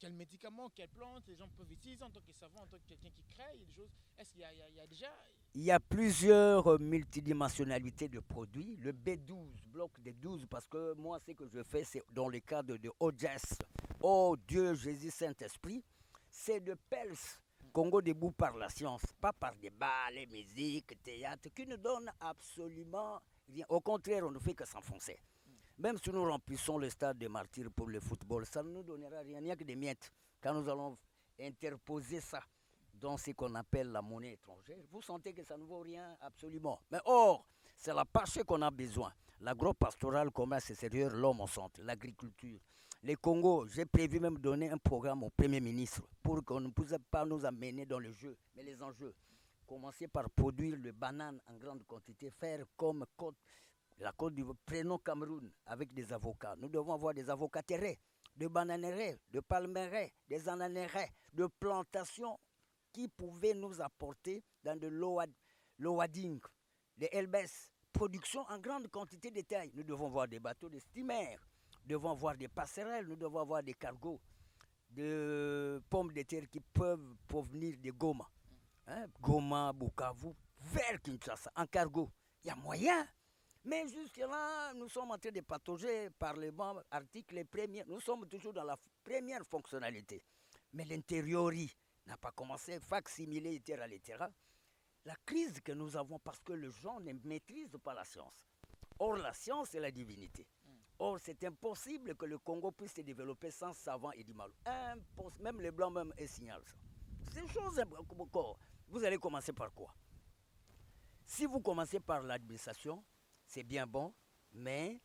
quels médicaments, quelles plantes les gens peuvent utiliser en tant que savant, en tant que quelqu'un qui crée des choses. Est-ce qu'il y a déjà...
Il y a plusieurs multidimensionnalités de produits. Le B12, bloc des 12, parce que moi, ce que je fais, c'est dans le cadre de OJS, Oh Dieu, Jésus, Saint-Esprit, c'est de Pels, Congo debout par la science, pas par des balles, musique, théâtre, qui ne donne absolument rien. Au contraire, on ne fait que s'enfoncer. Même si nous remplissons le stade des martyrs pour le football, ça ne nous donnera rien, il n'y a que des miettes. Quand nous allons interposer ça dans ce qu'on appelle la monnaie étrangère, vous sentez que ça ne vaut rien absolument. Mais or, c'est la parche qu'on a besoin. L'agro-pastoral, commerce extérieur, l'homme au centre, l'agriculture. Les Congo, j'ai prévu même donner un programme au Premier ministre pour qu'on ne puisse pas nous amener dans le jeu, mais les enjeux. Commencer par produire le banane en grande quantité, faire comme la Côte d'Ivoire, prenons Cameroun avec des avocats. Nous devons avoir des avocats terrés, de bananeraies, de palmeraies, des ananeraies, de plantations qui pouvaient nous apporter dans de l'oading, des LBS, production en grande quantité de taille. Nous devons avoir des bateaux de steamer, nous devons avoir des passerelles, nous devons avoir des cargos, de pommes de terre qui peuvent provenir de Goma. Hein? Goma, Bukavu, vers Kinshasa, en cargo. Il y a moyen. Mais jusque-là, nous sommes en train de patauger par les bons articles, les premiers. Nous sommes toujours dans la première fonctionnalité. Mais l'intériori n'a pas commencé, facsimilé, etc. La crise que nous avons parce que les gens ne maîtrisent pas la science. Or, la science, c'est la divinité. Or, c'est impossible que le Congo puisse se développer sans savant et Dimalou. Même les Blancs même signalent ça. C'est une chose encore. Vous allez commencer par quoi? Si vous commencez par l'administration, c'est bien bon, mais